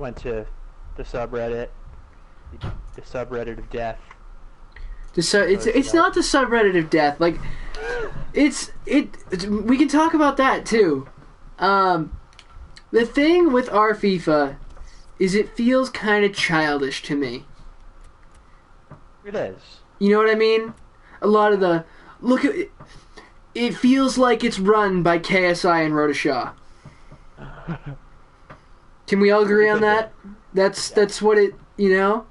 went to the subreddit, the subreddit of death. It's not the subreddit of death. Like, we can talk about that too. The thing with our FIFA is it feels kind of childish to me. It is. You know what I mean? A lot of the look at it feels like it's run by KSI and Rhoda Shaw. Can we all agree on that? That's what it, you know?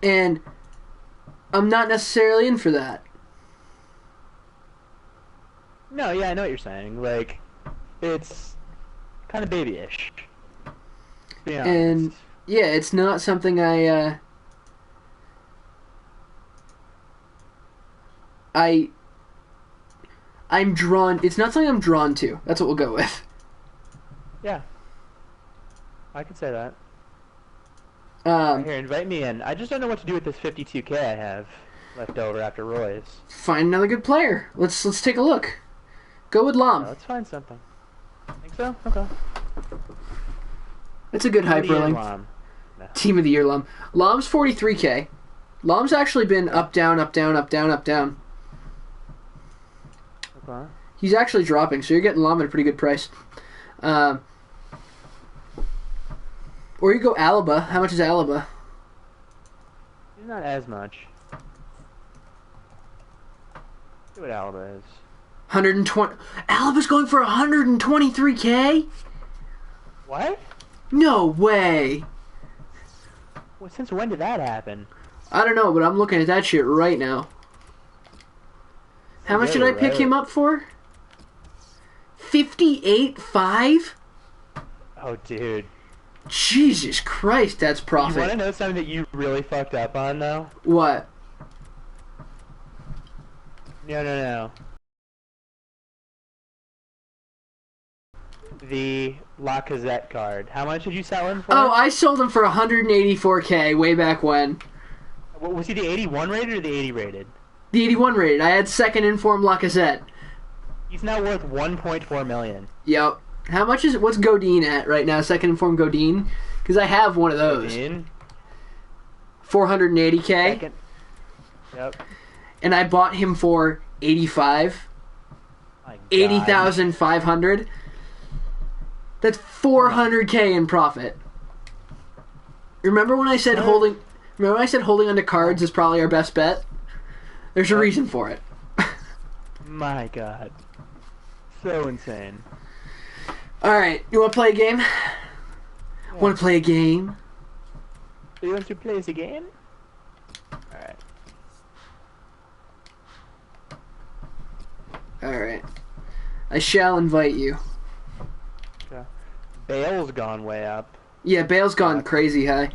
And I'm not necessarily in for that. No, yeah, I know what you're saying. Like, it's kind of babyish. To be honest. And yeah, it's not something I'm drawn. It's not something I'm drawn to. That's what we'll go with. Yeah, I could say that. Here, invite me in. I just don't know what to do with this 52K I have left over after Roy's. Find another good player. Let's take a look. Go with Lam. Let's find something. Think so? Okay. It's a good hyperlink. No. Team of the year, Lam. Lam's 43K. Lam's actually been up, down, up, down, up, down, up, down. Okay. He's actually dropping, so you're getting Lam at a pretty good price. Or you go Alaba. How much is Alaba? Not as much. See what Alaba is. 120. Alaba's going for 123K? What? No way. Well, since when did that happen? I don't know, but I'm looking at that shit right now. How much did I pick him up for? 58.5? Oh, dude. Jesus Christ, that's profit. You want to know something that you really fucked up on, though? What? No. The Lacazette card. How much did you sell him for? Oh, I sold him for 184K way back when. Was he the 81 rated or the 80 rated? The 81 rated. I had second inform Lacazette. He's now worth 1.4 million. Yep. How much is what's Godin at right now? Second inform Godin? Because I have one of those. Godin? 480K. Second. Yep. And I bought him for 85. 80,500. That's 400K in profit. Remember when I said holding? Remember when I said holding onto cards is probably our best bet? There's a reason for it. My God. So insane. Alright, you want to play a game? Yeah. Want to play a game? You want to play us a game? Alright. Alright. I shall invite you. Okay. Bale's gone way up. Yeah, Bale's gone crazy high.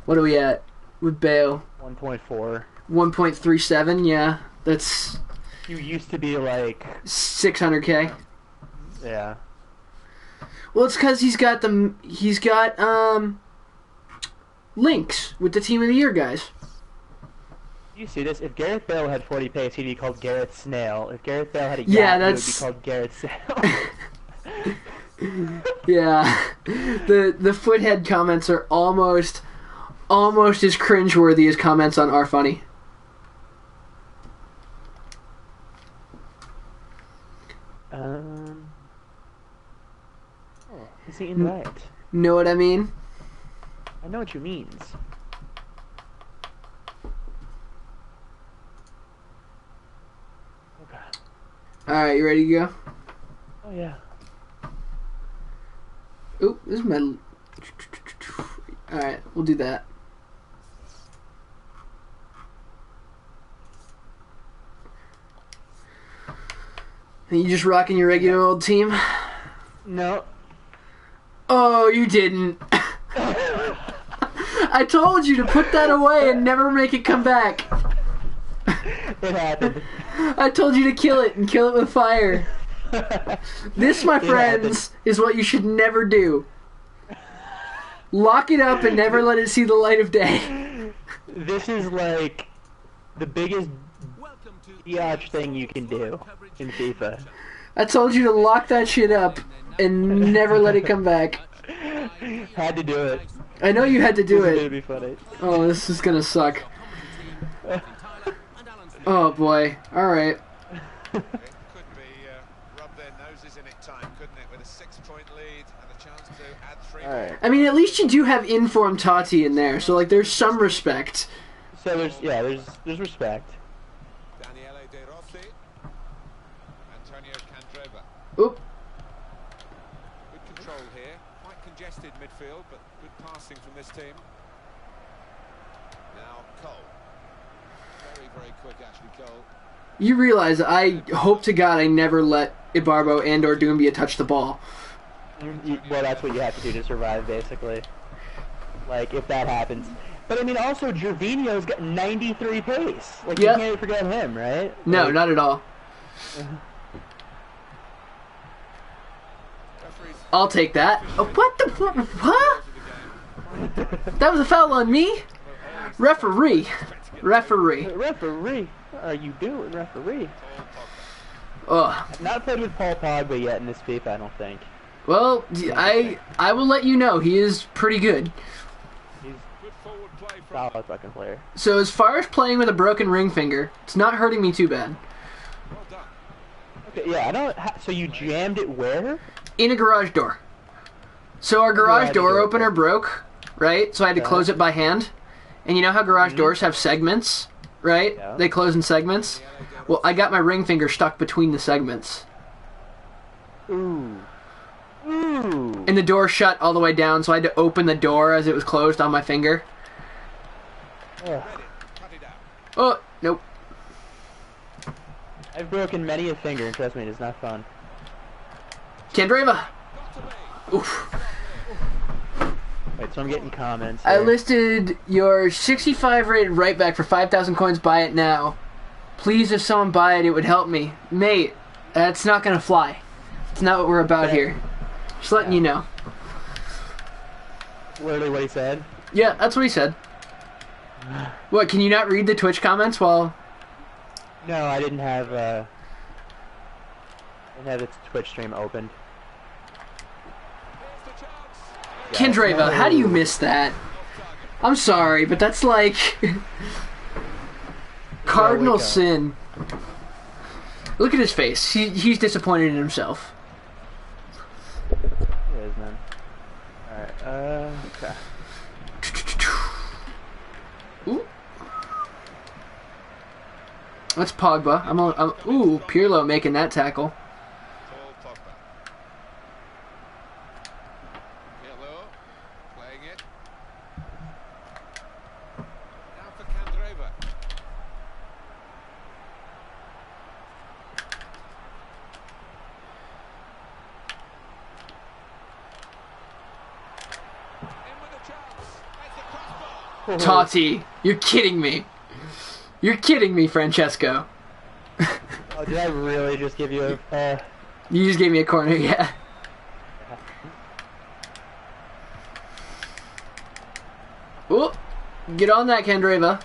What are we at with Bale? 1.4. 1.37, yeah. That's... You used to be like... 600K. Yeah. Well, it's because he's got links with the Team of the Year guys. You see this? If Gareth Bale had 40 pace, he'd be called Gareth Snail. If Gareth Bale had a yacht, he would be called Gareth Snail. Yeah. The foothead comments are almost as cringeworthy as comments on Are Funny. Is he invite? Know what I mean? I know what you means. Okay. Alright, you ready to go? Oh, yeah. Oop, this is my... Alright, we'll do that. Are you just rocking your regular old team? No. Oh, you didn't. I told you to put that away and never make it come back. It happened. I told you to kill it and kill it with fire. This, my friends, is what you should never do. Lock it up and never let it see the light of day. This is like the biggest biatch thing you can do in FIFA. I told you to lock that shit up and never let it come back. Had to do it. I know you had to do It'd it. be funny. Oh, this is gonna suck. Oh boy. All right. I mean, at least you do have informed Tati in there, so like there's some respect. So there's respect. Oop. Good control here. Quite congested midfield, but good passing from this team. Now Cole. Very, very quick, Ashley Cole. You realize I hope to God I never let Ibarbo and or Doumbia touch the ball. Well, that's what you have to do to survive, basically. Like, if that happens. But, I mean, also, Gervinho's got 93 pace. Like, you can't forget him, right? No, like, not at all. I'll take that. Oh, what the... What? That was a foul on me? Referee. Referee. Referee. What are you doing, referee? Ugh. I've not played with Paul Pogba yet in this FIFA, I don't think. Well, I will let you know. He is pretty good. He's a solid fucking player. So as far as playing with a broken ring finger, it's not hurting me too bad. Okay, yeah, I don't... So you jammed it where? In a garage door. So our garage door opener broke, right? So I had to close it by hand. And you know how garage doors have segments, right? Yeah. They close in segments. Well, I got my ring finger stuck between the segments. Ooh. Ooh. And the door shut all the way down, so I had to open the door as it was closed on my finger. Ugh. Oh, nope. I've broken many a finger, and trust me, it's not fun. Candreva. Oof. Wait, so I'm getting comments I here. listed your 65 rated right back for 5,000 coins. Buy it now. Please, if someone buy it, it would help me. Mate, that's not going to fly. It's not what we're about here. Just letting you know. Literally what he said? Yeah, that's what he said. What, can you not read the Twitch comments while... No, I didn't have its Twitch stream opened. Candreva, how do you miss that? I'm sorry, but that's like... cardinal sin. Look at his face. He's disappointed in himself. He is, man. Alright, okay. Ooh. That's Pogba. Ooh, Pirlo making that tackle. Totti, you're kidding me. You're kidding me, Francesco. Oh, did I really just give you a... You just gave me a corner, yeah. Oh, get on that, Candreva.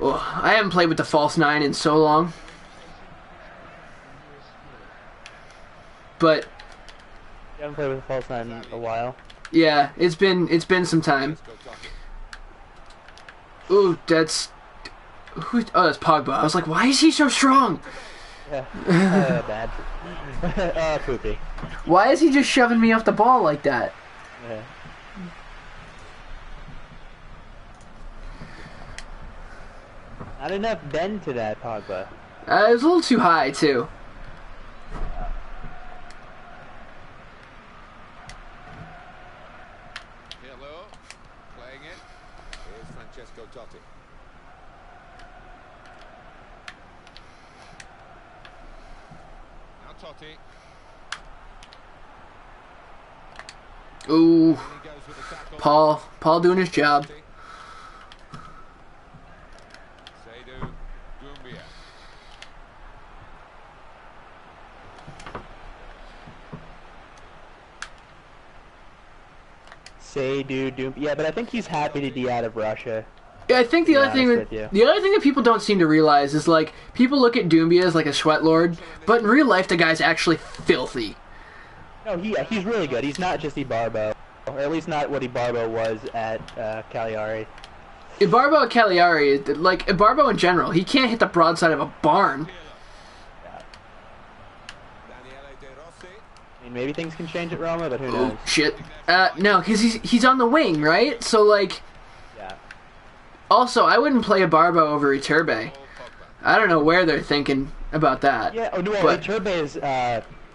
Oh, I haven't played with the false nine in so long. But... You haven't played with a false nine in a while? Yeah, it's been some time. Ooh, that's... Oh, that's Pogba. I was like, why is he so strong? Yeah, bad. Poopy. Why is he just shoving me off the ball like that? Yeah. Not enough bend to that, Pogba. It was a little too high, too. Hello, playing it. Here's Francesco Totti. Now Totti. Ooh, Paul doing his job. Yeah, but I think he's happy to be out of Russia. Yeah, I think the other thing that people don't seem to realize is like people look at Doumbia as like a sweat lord, but in real life the guy's actually filthy. No, he's really good. He's not just Ibarbo, or at least not what Ibarbo was at Cagliari. Ibarbo at Cagliari, like Ibarbo in general, he can't hit the broadside of a barn. Yeah. I mean, maybe things can change at Roma, but who knows? Oh, shit. No, because he's on the wing, right? So, like... Yeah. Also, I wouldn't play Ibarbo over Iturbe. I don't know where they're thinking about that. Yeah, oh, no, but... Iturbe is,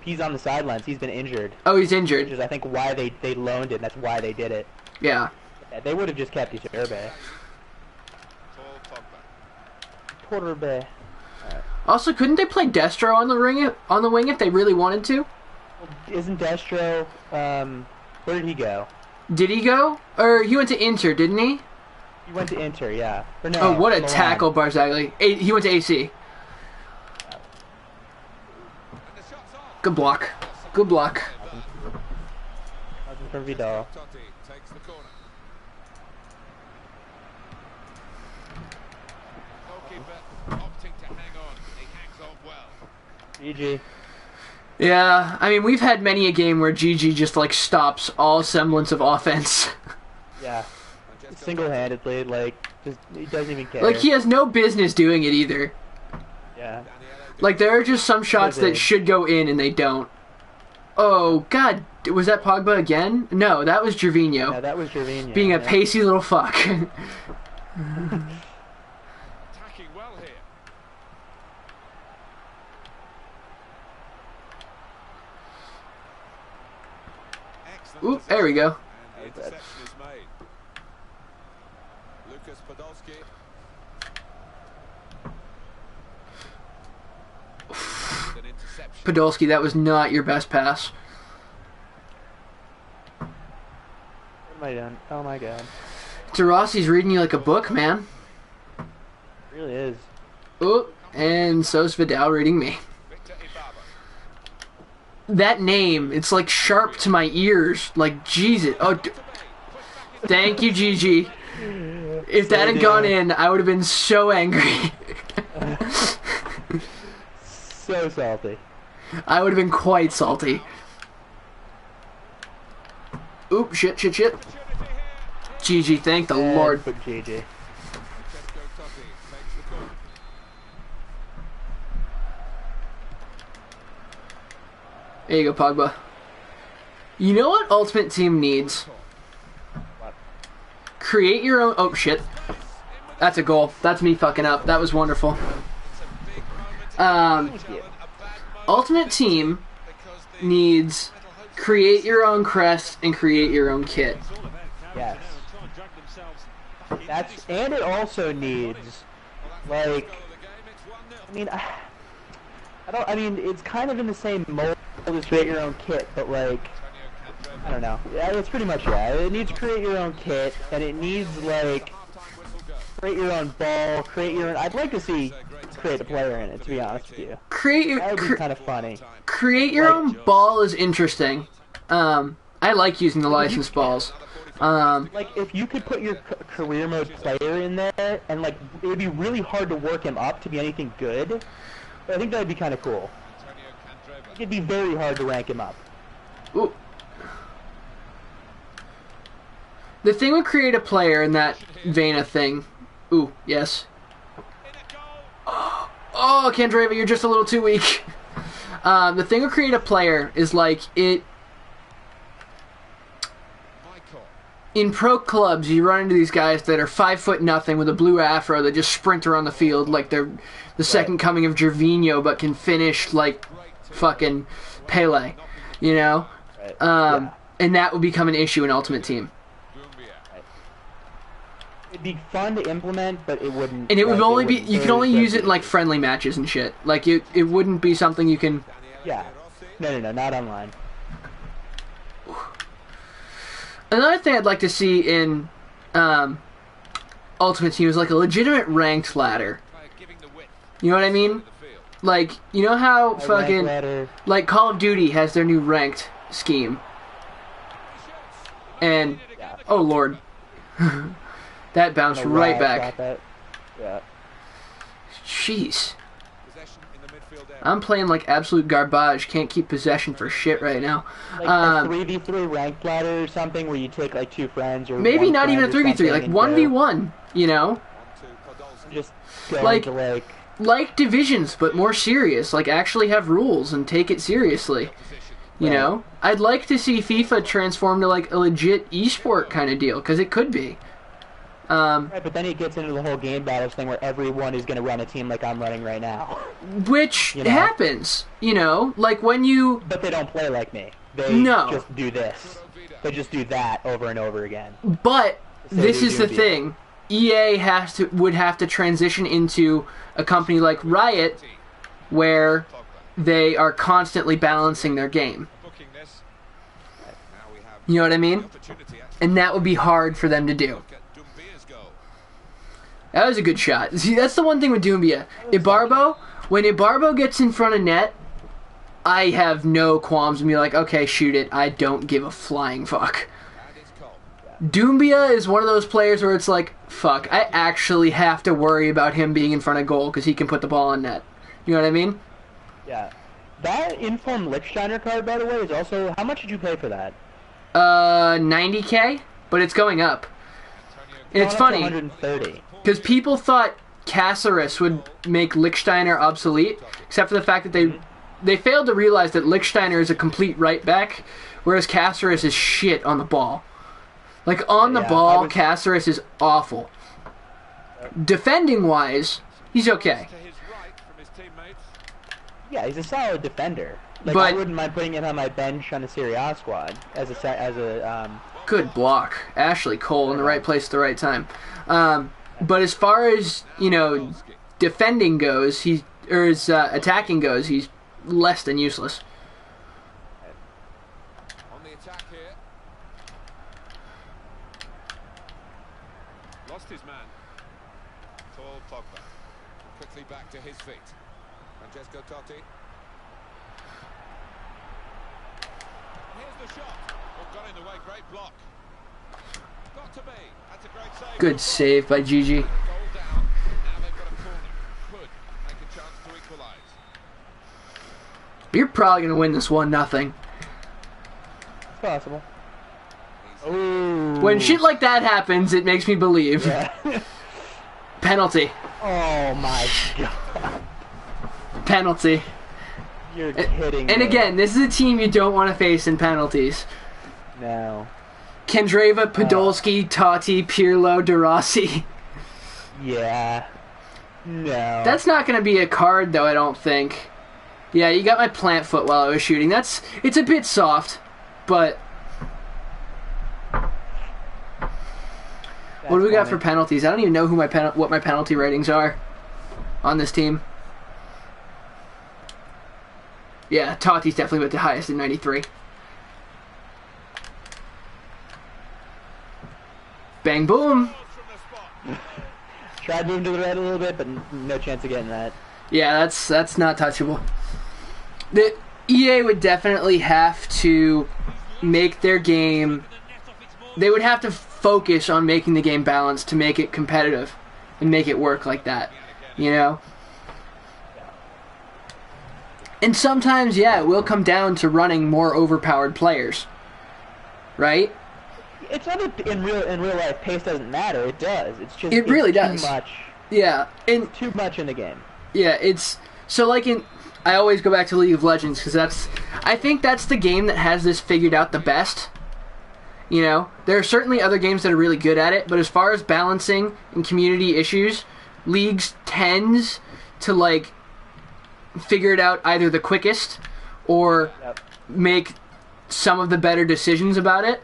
he's on the sidelines. He's been injured. Oh, he's injured. Which is, I think, why they loaned him. That's why they did it. Yeah. They would have just kept Iturbe. Iturbe. Also, couldn't they play Destro on the wing if they really wanted to? Isn't Destro, where did he go? Did he go? Or he went to Inter, didn't he? He went to Inter, yeah. Or no, oh, what a Milan. tackle, Barzagli. He went to AC. Good block. Good block. Nothing for Vidal. GG. Yeah, I mean, we've had many a game where GG just, like, stops all semblance of offense. Yeah. Single-handedly, like, just, he doesn't even care. Like, he has no business doing it either. Yeah. Like, there are just some shots that should go in and they don't. Oh, God. Was that Pogba again? No, that was Gervinho. Yeah, that was Gervinho. Being a pacey little fuck. Attacking well here. Oop, there we go. And the interception is made. Lucas Podolski. An interception. Podolski, that was not your best pass. What am I doing? Oh my god. De Rossi's reading you like a book, man. It really is. Oop, and so's Vidal reading me. Victor Ibarbo. That name, it's like sharp to my ears. Like, Jesus. Oh, thank you, Gigi. If that had gone in, I would have been so angry. So salty. I would have been quite salty. Oop, shit. GG, thank the Lord. But GG. There you go, Pogba. You know what Ultimate Team needs? What? Create your own... Oh, shit. That's a goal. That's me fucking up. That was wonderful. Ultimate Team needs create your own crest and create your own kit. Yes. And it also needs, like, I mean, it's kind of in the same mold as create your own kit, but like, I don't know. Yeah, it's pretty much, yeah. It needs create your own kit, and it needs, like, create your own ball, create your own... I'd like to see create a player in it, to be honest with you. That would be kind of funny. Create your own ball is interesting. I like using the licensed balls. Like, if you could put your career mode player in there, and, like, it would be really hard to work him up to be anything good, but I think that would be kind of cool. It'd be very hard to rank him up. Ooh. The thing with create a player in that vein of thing... Ooh, yes. Oh, Candreva, you're just a little too weak. The thing with create a player is, like, it... In pro clubs, you run into these guys that are 5'0" with a blue afro that just sprint around the field like they're the second coming of Gervinho, but can finish like fucking Pele, you know? And that would become an issue in Ultimate Team. It'd be fun to implement, but it wouldn't... And it would only be... You can only use it in, like, friendly matches and shit. Like, it wouldn't be something you can... Yeah. No, not online. Another thing I'd like to see in Ultimate Team is, like, a legitimate ranked ladder. You know what I mean? Like, you know how fucking... Like, Call of Duty has their new ranked scheme. And... Oh, Lord. That bounced right back. Yeah. Jeez. Possession in the midfield area. I'm playing like absolute garbage. Can't keep possession for shit right now. Like a 3v3 ranked ladder or something where you take like 2 friends or maybe one not friend even a or 3v3, like something 1v1. You know, just go like into like divisions, but more serious. Like actually have rules and take it seriously. You know, I'd like to see FIFA transform to like a legit esport kind of deal because it could be. Right, but then it gets into the whole game battles thing where everyone is going to run a team like I'm running right now. Which happens, you know, like when you... But they don't play like me. They just do this. They just do that over and over again. But this is the thing. EA would have to transition into a company like Riot where they are constantly balancing their game. You know what I mean? And that would be hard for them to do. That was a good shot. See, that's the one thing with Doumbia. Ibarbo, when Ibarbo gets in front of net, I have no qualms and be like, okay, shoot it. I don't give a flying fuck. Doumbia is one of those players where it's like, fuck, I actually have to worry about him being in front of goal because he can put the ball on net. You know what I mean? Yeah. That Inform Lichtsteiner card, by the way, is also... How much did you pay for that? 90K, but it's going up. And it's funny. 130. Because people thought Caceres would make Lichtsteiner obsolete, except for the fact that they failed to realize that Lichtsteiner is a complete right back, whereas Caceres is shit on the ball. Like, on the ball, Caceres is awful. Defending-wise, he's okay. Yeah, he's a solid defender. Like, but I wouldn't mind putting him on my bench on a Serie A squad as a good block. Ashley Cole in the right place at the right time. But as far as, you know, defending goes, attacking goes, he's less than useless. On the attack here. Lost his man. Paul Pogba. Quickly back to his feet. Francesco Totti. Here's the shot. Oh, got in the way. Great block. Got to be. That's a great save. Good save by Gigi. Goal down. Now they've got a corner. Could make a chance to equalise. You're probably going to win this 1-0. It's possible. Ooh. When shit like that happens, it makes me believe. Yeah. Penalty. Oh my god. Penalty. You're kidding And me. again, this is a team you don't want to face in penalties. No. Kendreva, Podolski, Totti, Pirlo, De Rossi. Yeah. No. That's not going to be a card, though, I don't think. Yeah, you got my plant foot while I was shooting. It's a bit soft, but... What do we got for penalties? I don't even know who what my penalty ratings are on this team. Yeah, Totti's definitely the highest in 93. Bang boom. Tried moving to the right a little bit, but no chance of getting that. Yeah, that's not touchable. The EA would definitely have to make their game... They would have to focus on making the game balanced to make it competitive and make it work like that, you know? And sometimes, yeah, it will come down to running more overpowered players, right? It's not that in real life pace doesn't matter. It does. It's just it really does. Too much. Yeah, and too much in the game. Yeah, it's so like in. I always go back to League of Legends because I think that's the game that has this figured out the best. You know, there are certainly other games that are really good at it, but as far as balancing and community issues, Leagues tends to like figure it out either the quickest or make some of the better decisions about it.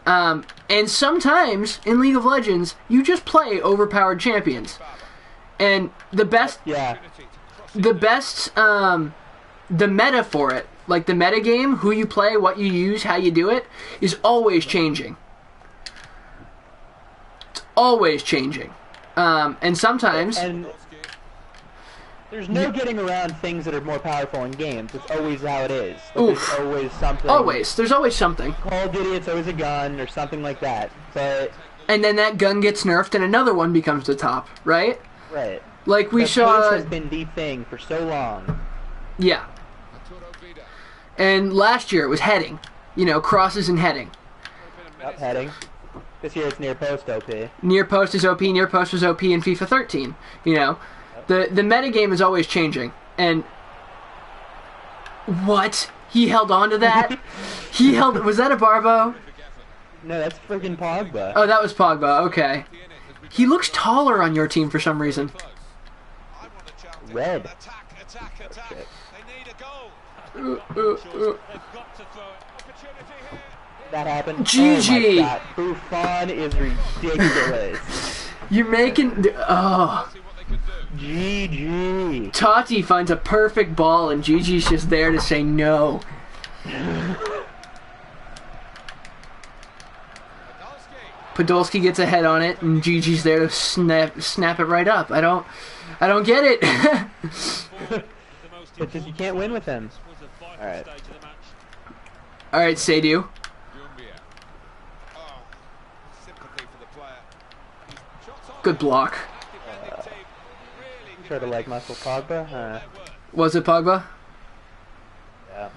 And sometimes in League of Legends, you just play overpowered champions, and the meta for it, like the meta game, who you play, what you use, how you do it, is always changing. It's always changing, and sometimes. And there's no getting around things that are more powerful in games. It's always how it is. Like there's always something. There's always something. Call of Duty, it's always a gun or something like that. But and then that gun gets nerfed and another one becomes the top, right? Right. Like we the saw. pace has been the thing for so long. Yeah. And last year it was heading. You know, crosses and heading. Up heading. This year it's near post OP. Near post is OP. Near post was OP in FIFA 13. You know, the metagame is always changing. And what? He held on to that? He held... Was that a Barbo? No, that's freaking Pogba. Oh, that was Pogba. Okay. He looks taller on your team for some reason. Red. That happened. GG. Oh my God. Buffon is ridiculous. You're making... Oh. GG. Totti finds a perfect ball and Gigi's just there to say no. Podolski gets a head on it and Gigi's there to snap it right up. I don't get it. It's just you can't win with him. Alright. Alright, Seydu. Good block. Sort of like Muscle Pogba. Was it Pogba? Yeah.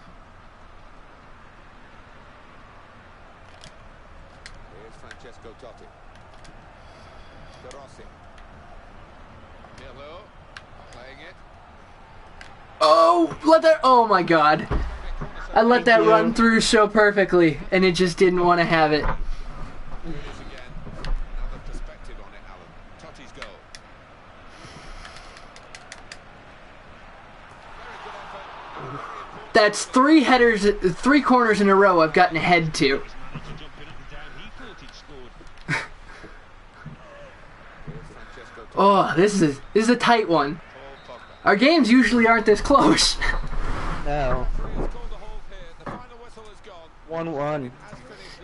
Here's Francesco Totti. De Rossi. Pirlo playing it. Oh, let that... Oh my God. I let that run through so perfectly, and it just didn't want to have it. That's 3 headers, 3 corners in a row I've gotten a head to. Oh, this is a tight one. Our games usually aren't this close. No. 1-1.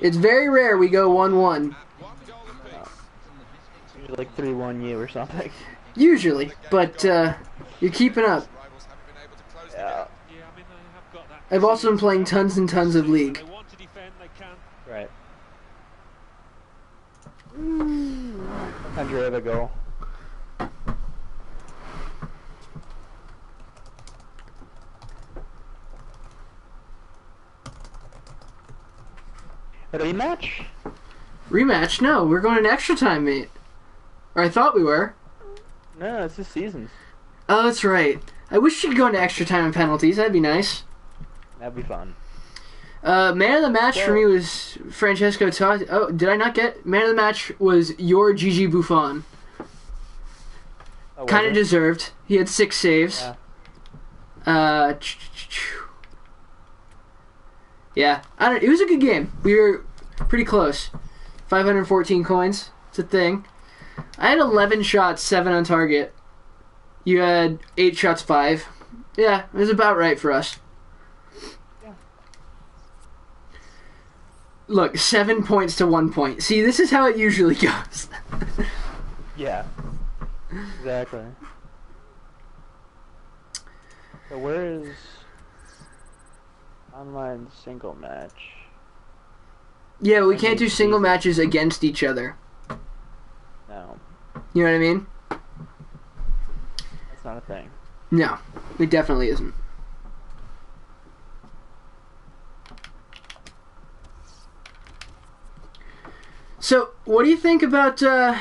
It's very rare we go 1-1. Usually like 3-1 you or something. Usually, but you're keeping up. Yeah. I've also been playing tons and tons of League. Right. Sometimes you have a goal. A rematch? Rematch? No, we're going in extra time, mate. Or I thought we were. No, it's just seasons. Oh, that's right. I wish you could go into extra time and penalties. That'd be nice. That'd be fun. Man of the match for me was Francesco Totti. Oh, did I not get... Man of the match was your Gigi Buffon. Oh, Kind of deserved. He had 6 saves. Yeah. Yeah. It was a good game. We were pretty close. 514 coins. It's a thing. I had 11 shots, 7 on target. You had 8 shots, 5. Yeah, it was about right for us. Yeah. Look, 7 points to 1 point. See, this is how it usually goes. Yeah. Exactly. So where is online single match? Yeah, we can't do single matches against each other. No. You know what I mean? That's not a thing. No, it definitely isn't. So, what do you think about, so,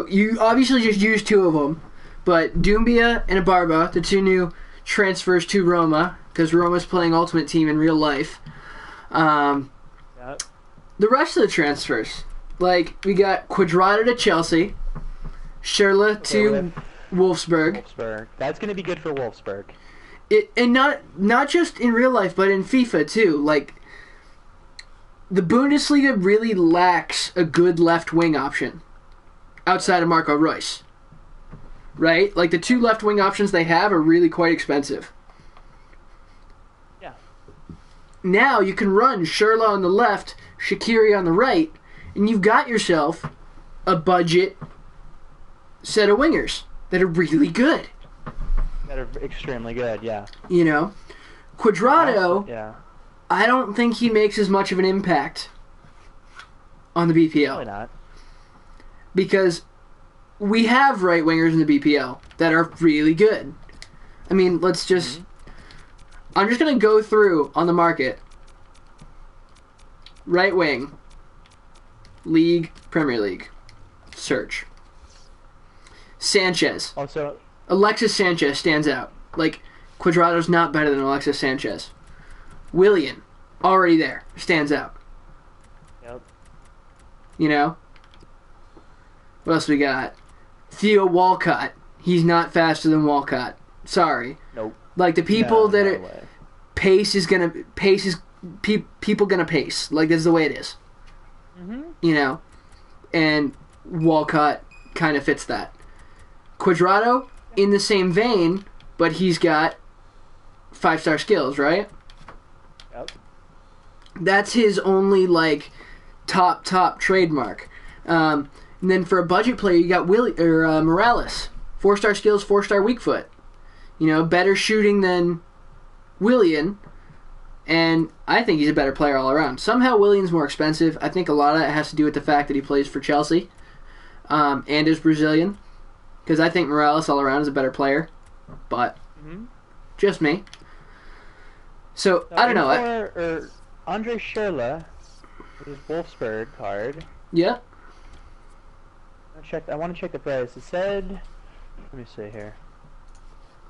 you obviously just used 2 of them, but Doumbia and Ibarba, the 2 new transfers to Roma, because Roma's playing Ultimate Team in real life. Yep. The rest of the transfers, like, we got Quadrado to Chelsea, Schürrle to Wolfsburg. Wolfsburg. That's going to be good for Wolfsburg. And not just in real life, but in FIFA too. Like, the Bundesliga really lacks a good left wing option outside of Marco Reus. Right? Like, the 2 left wing options they have are really quite expensive. Yeah. Now you can run Schürrle on the left, Shaqiri on the right, and you've got yourself a budget set of wingers that are really good. That are extremely good, yeah. You know? Quadrado, Yeah. I don't think he makes as much of an impact on the BPL. Probably not. Because we have right wingers in the BPL that are really good. I mean, let's just. I'm just gonna go through on the market. Right wing. League, Premier League. Search. Sanchez. Also, Alexis Sanchez stands out. Like, Cuadrado's not better than Alexis Sanchez. Willian, already there, stands out. yep. You know? What else we got? Theo Walcott. He's not faster than Walcott. Sorry. Nope. Like, the people that no are... way. People gonna pace. Like, this is the way it is. You know? And Walcott kind of fits that. Cuadrado, in the same vein, but he's got 5-star skills, right? Yep. That's his only, like, top trademark. And then for a budget player, you got Morales. 4-star skills, 4-star weak foot. You know, better shooting than Willian. And I think he's a better player all around. Somehow Willian's more expensive. I think a lot of that has to do with the fact that he plays for Chelsea and is Brazilian. Because I think Morales all around is a better player. But, just me. So, I don't know. Andre Schürrle, his Wolfsburg card. Yeah. I want to check the price. It said... Let me see here.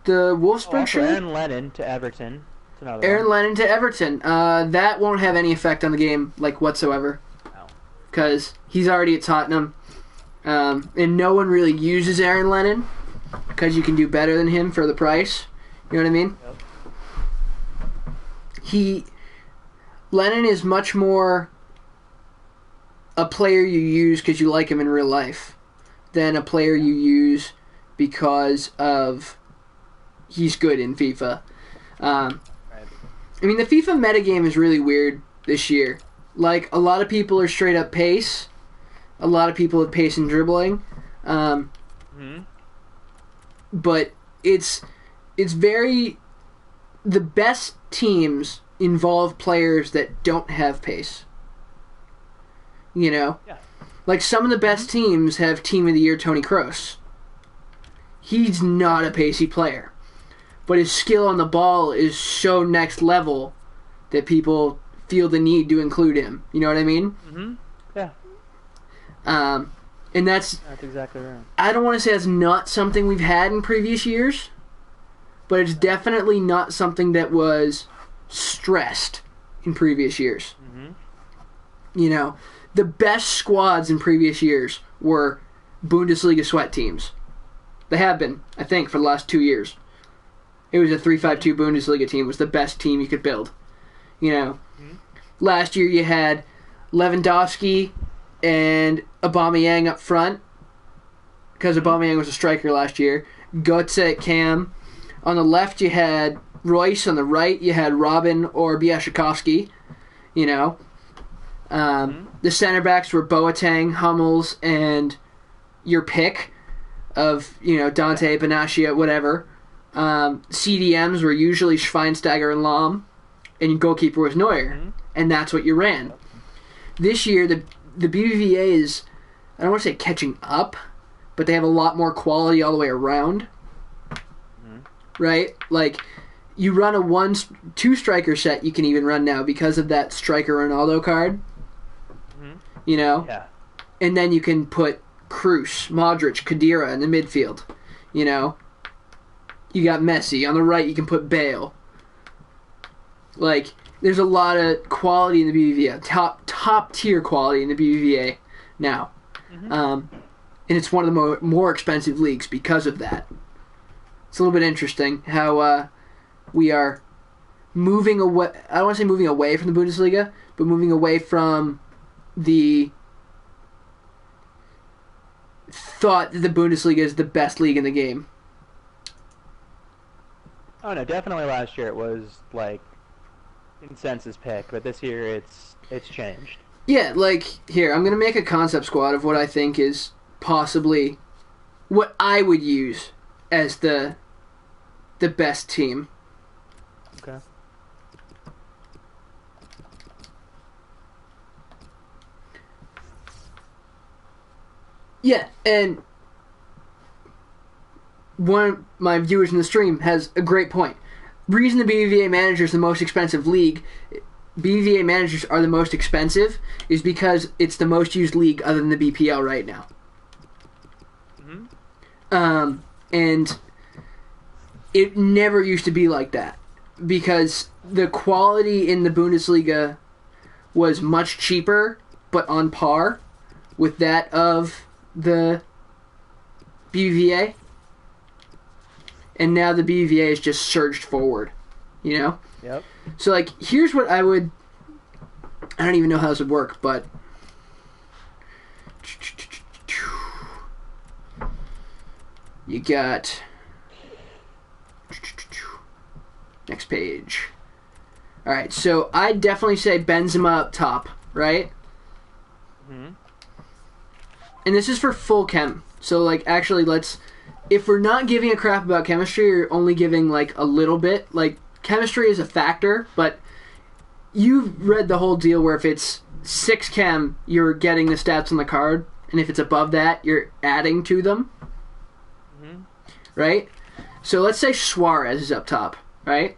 The Wolfsburg shirt? Aaron Lennon to Everton. It's another Aaron one. Lennon to Everton. That won't have any effect on the game, like, whatsoever. No. Because he's already at Tottenham. And no one really uses Aaron Lennon. Because you can do better than him for the price. You know what I mean? Yep. Lennon is much more a player you use because you like him in real life than a player you use because of he's good in FIFA. Right. I mean, the FIFA metagame is really weird this year. Like, a lot of people are straight up pace. A lot of people have pace and dribbling. But it's very... The best teams involve players that don't have pace. You know? Yeah. Like, some of the best teams have Team of the Year Toni Kroos. He's not a pacey player. But his skill on the ball is so next level that people feel the need to include him. You know what I mean? Yeah. And that's exactly right. I don't want to say that's not something we've had in previous years, but it's definitely not something that was stressed in previous years. You know, the best squads in previous years were Bundesliga sweat teams. They have been, I think, for the last 2 years. It was a 3-5-2 Bundesliga team. It was the best team you could build. You know, last year you had Lewandowski and Aubameyang up front because Aubameyang was a striker last year. Götze at cam. On the left you had Royce. On the right you had Robin or Bierzykowski. You know, the center backs were Boateng, Hummels, and your pick of Dante, Benatia, whatever. CDMs were usually Schweinsteiger and Lahm, and your goalkeeper was Neuer, and that's what you ran. This year, the BBVA is, I don't want to say catching up, but they have a lot more quality all the way around. Right? Like, you run a 1-2 striker set you can even run now because of that striker Ronaldo card. You know? Yeah. And then you can put Kroos, Modric, Khedira in the midfield. You know? You got Messi. On the right, you can put Bale. Like, there's a lot of quality in the BBVA. Top tier quality in the BBVA now. And it's one of the more expensive leagues because of that. It's a little bit interesting how we are moving away. I don't want to say moving away from the Bundesliga, but moving away from the thought that the Bundesliga is the best league in the game. Oh no, definitely last year it was like consensus pick, but this year it's changed. Yeah, like here, I'm gonna make a concept squad of what I think is possibly what I would use as the best team. Okay. Yeah, and one of my viewers in the stream has a great point. Reason the BBVA Manager is the most expensive league, BBVA Managers are the most expensive, is because it's the most used league other than the BPL right now. And it never used to be like that, because the quality in the Bundesliga was much cheaper, but on par with that of the BBVA. And now the BBVA has just surged forward, you know? Yep. So, like, here's what I don't even know how this would work, but you got next page. All right, so I'd definitely say Benzema up top, right? And this is for full chem. So, like, actually, if we're not giving a crap about chemistry, or only giving, like, a little bit, like, chemistry is a factor, but you've read the whole deal where if it's 6 chem, you're getting the stats on the card, and if it's above that, you're adding to them. Right? So let's say Suarez is up top, right?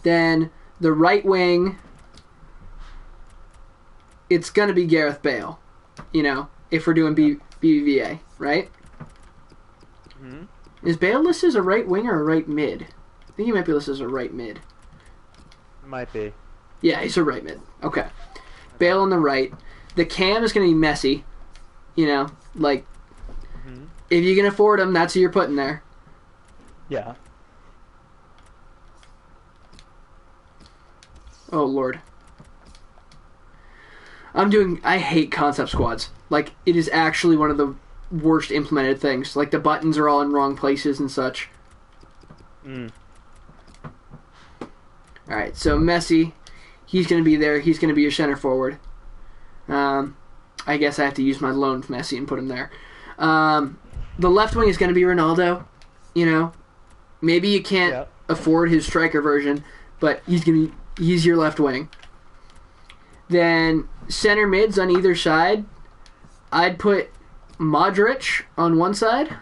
Then the right wing, it's going to be Gareth Bale, you know, if we're doing BBVA, right? Is Bale listed as a right wing or a right mid? I think he might be listed as a right mid. Might be. Yeah, he's a right mid. Okay. Bale on the right. The cam is going to be Messi, you know, like, if you can afford him, that's who you're putting there. Yeah. Oh, Lord. I hate concept squads. Like, it is actually one of the worst implemented things. Like, the buttons are all in wrong places and such. Alright, so Messi, he's going to be there. He's going to be your center forward. I guess I have to use my loan for Messi and put him there. The left wing is going to be Ronaldo. You know, maybe you can't afford his striker version, but he's your left wing. Then center mids on either side, I'd put Modric on one side,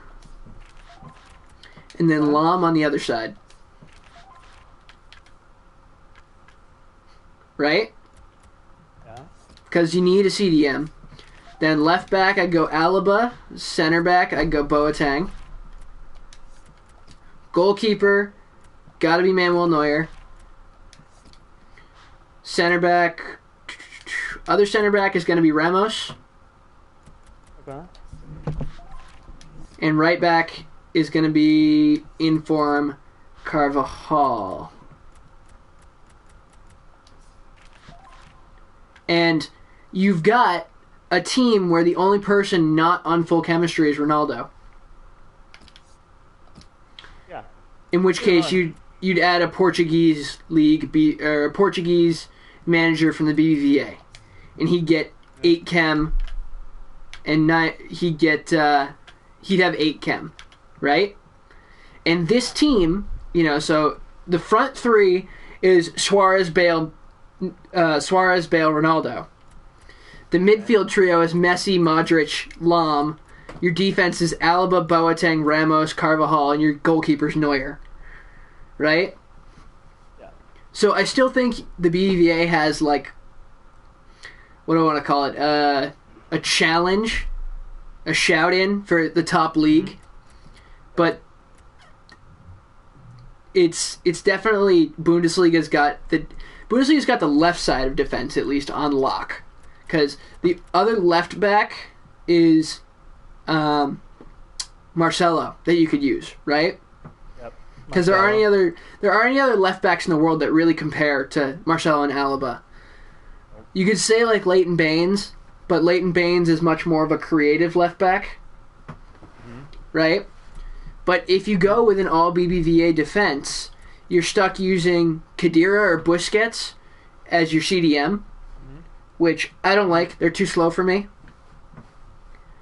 and then Lam on the other side. Right? Yeah. Because you need a CDM. Then left back, I'd go Alaba. Center back, I'd go Boateng. Goalkeeper, gotta be Manuel Neuer. Center back, other center back is gonna be Ramos. Okay. And right back is gonna be in form Carvajal. And you've got a team where the only person not on full chemistry is Ronaldo. Yeah. In which case you'd add a Portuguese league or a Portuguese manager from the BBVA, and he'd get 8 chem, and he'd have 8 chem, right? And this team, you know, so the front three is Suarez, Bale, Ronaldo. The midfield trio is Messi, Modric, Lam. Your defense is Alaba, Boateng, Ramos, Carvajal, and your goalkeeper's Neuer. Right? Yeah. So I still think the BBVA has, like, what do I want to call it? A challenge, a shout-in for the top league. But it's definitely Bundesliga's got the left side of defense, at least, on lock. Because the other left back is Marcelo that you could use, right? Yep. Because there aren't any other left backs in the world that really compare to Marcelo and Alaba. You could say like Leighton Baines, but Leighton Baines is much more of a creative left back, right? But if you go with an all BBVA defense, you're stuck using Khedira or Busquets as your CDM. Which I don't like. They're too slow for me.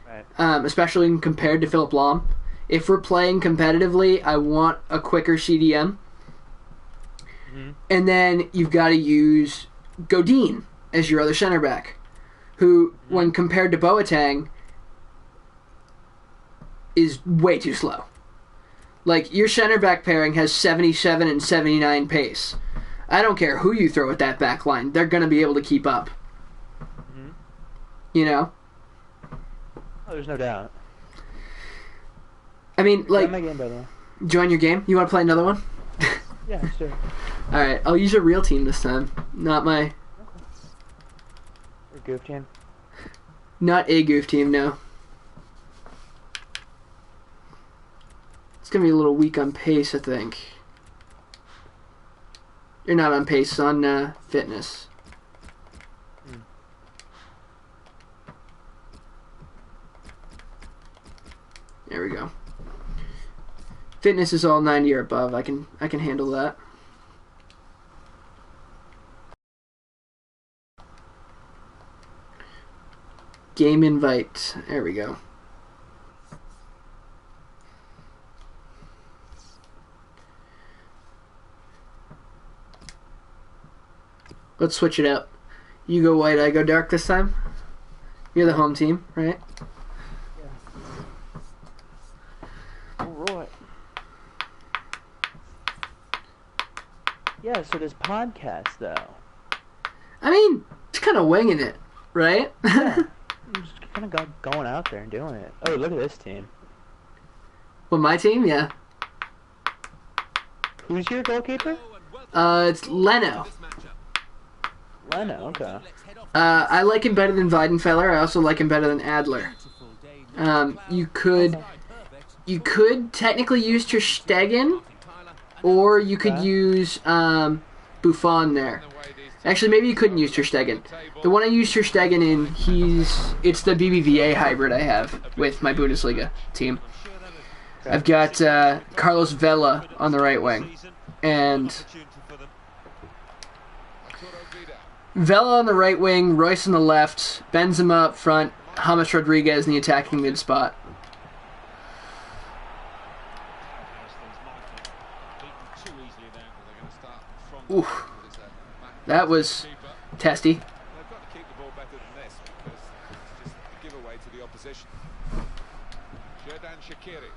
Right. Especially compared to Philip Lahm. If we're playing competitively, I want a quicker CDM. And then you've got to use Godin as your other center back, who, when compared to Boateng, is way too slow. Like, your center back pairing has 77 and 79 pace. I don't care who you throw at that back line. They're going to be able to keep up. Mm-hmm. You know? Oh, there's no doubt. I mean, like... my game, by the way. Join your game? You want to play another one? Yeah, sure. Alright, I'll use a real team this time. Not my... Okay. Or goof team. Not a goof team, no. It's going to be a little weak on pace, I think. You're not on pace, on fitness. There we go. Fitness is all 90 or above. I can handle that. Game invite. There we go. Let's switch it up. You go white, I go dark this time. You're the home team, right? Alright. Yeah, so this podcast, though. I mean, it's kind of winging it, right? Yeah. I'm just kind of going out there and doing it. Oh, look at this team. Well, my team, yeah. Who's your goalkeeper? It's Leno. Leno, okay. I like him better than Weidenfeller. I also like him better than Adler. You could technically use Ter Stegen, or you could use Buffon there. Actually, maybe you couldn't use Ter Stegen. The one I use Ter Stegen in, it's the BBVA hybrid I have with my Bundesliga team. I've got Carlos Vela on the right wing, and Vela on the right wing, Royce on the left, Benzema up front, James Rodriguez in the attacking mid spot. Ooh, that was testy. They've got to keep the ball better than this because it's just a giveaway to the opposition. Xherdan Shaqiri.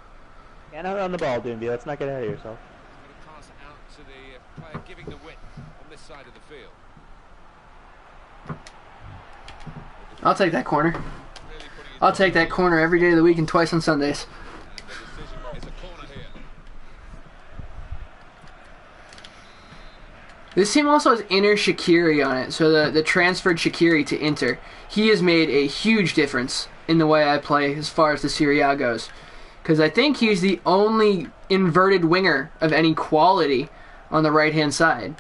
Get out on the ball, Doomby. Let's not get ahead of yourself. He's going to pass it out to the player giving the width on this side of the field. I'll take that corner. I'll take that corner every day of the week and twice on Sundays. And the decision is a corner here. This team also has Inter Shaqiri on it, so the transferred Shaqiri to Inter. He has made a huge difference in the way I play as far as the Serie A goes. Because I think he's the only inverted winger of any quality on the right-hand side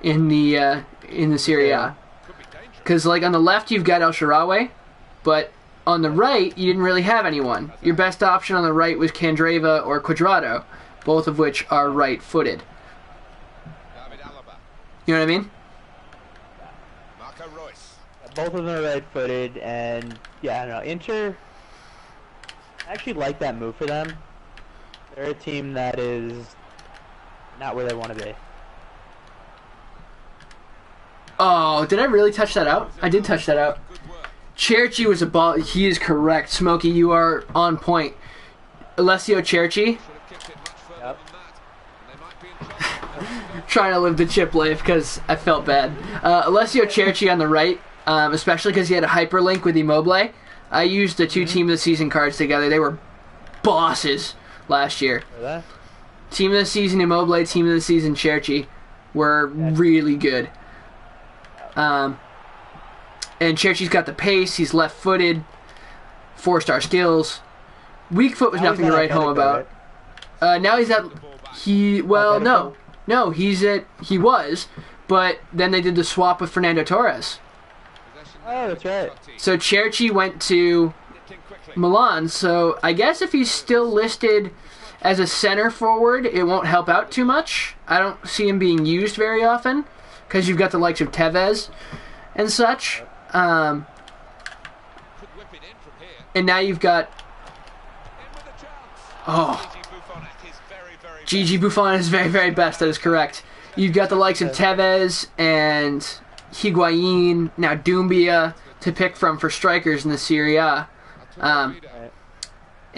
in the Serie A. Because like on the left you've got El Shaarawy, but on the right you didn't really have anyone. Your best option on the right was Candreva or Cuadrado, both of which are right-footed. You know what I mean? Marco Royce. Both of them are right-footed, and yeah, I don't know. Inter, I actually like that move for them. They're a team that is not where they want to be. Oh, did I really touch that out? I did touch that out. Cherchi was a ball. He is correct. Smokey, you are on point. Alessio Cherchi. Yep. Trying to live the chip life because I felt bad. Alessio Cherchi on the right, especially because he had a hyperlink with Immobile. I used the two Team of the Season cards together. They were bosses last year. Team of the Season Immobile, Team of the Season Cherchi were really good. And Cherchi's got the pace. He's left-footed, 4-star skills. Weak foot was nothing to write home about. Now he's at he was, but then they did the swap with Fernando Torres. Oh, that's right. So Cherchi went to Milan. So I guess if he's still listed as a center forward, it won't help out too much. I don't see him being used very often because you've got the likes of Tevez and such. And now you've got Gigi Buffon at his very, very best. That is correct. You've got the likes of Tevez and Higuain, now Doumbia to pick from for strikers in the Serie A.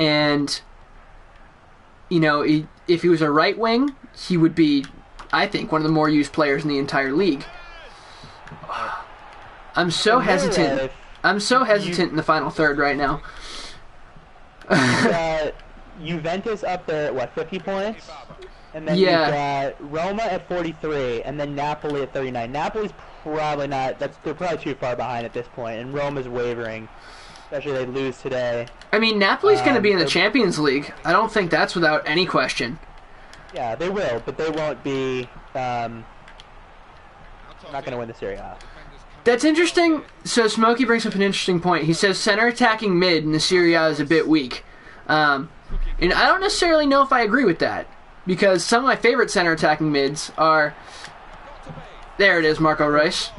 And, you know, if he was a right wing, he would be, I think, one of the more used players in the entire league. I'm so hesitant. I'm so hesitant in the final third right now. Juventus up there at, what, 50 points? And then Yeah. you've got Roma at 43, and then Napoli at 39. Napoli's probably not, they're probably too far behind at this point, and Roma's wavering, especially if they lose today. I mean, Napoli's going to be in the Champions League. I don't think that's without any question. Yeah, they will, but they won't be, not going to win the Serie A. That's interesting. So Smokey brings up an interesting point. He says center attacking mid in the Serie A is a bit weak. And I don't necessarily know if I agree with that, because some of my favorite center attacking mids are... There it is, Marco Reus.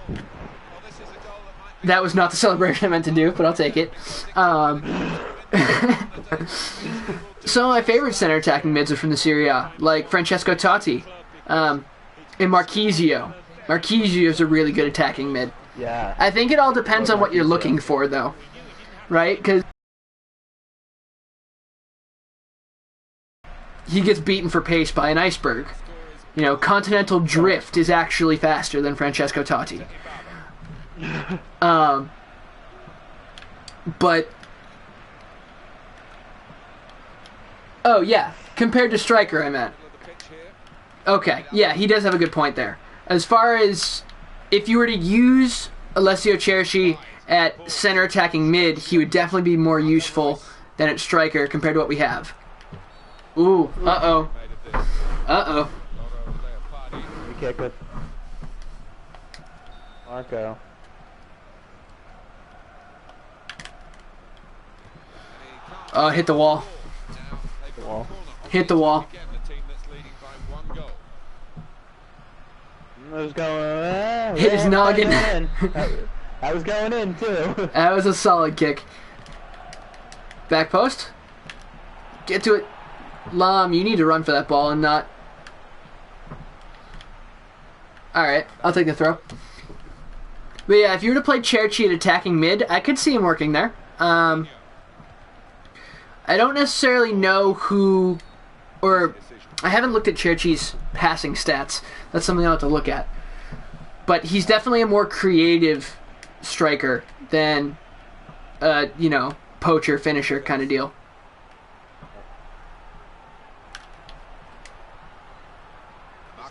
That was not the celebration I meant to do, but I'll take it. Some of my favorite center attacking mids are from the Serie A, like Francesco Totti and Marchisio. Marchisio is a really good attacking mid. Yeah. I think it all depends on what you're looking for, though, right? Because he gets beaten for pace by an iceberg. You know, Continental Drift is actually faster than Francesco Totti. But oh yeah, compared to striker, I meant. Okay, yeah, he does have a good point there. As far as if you were to use Alessio Cerci at center attacking mid, he would definitely be more useful than at striker compared to what we have. Ooh, uh-oh. Uh-oh. We kick with Marco. Oh, hit the wall. The wall. Hit the wall. It was going. Hit his noggin. I was going in too. That was a solid kick. Back post. Get to it. Lam, you need to run for that ball and not... Alright, I'll take the throw. But yeah, if you were to play Cerci at attacking mid, I could see him working there. I don't necessarily know who... Or, I haven't looked at Cerci's passing stats. That's something I'll have to look at. But he's definitely a more creative striker than, you know, poacher, finisher kind of deal.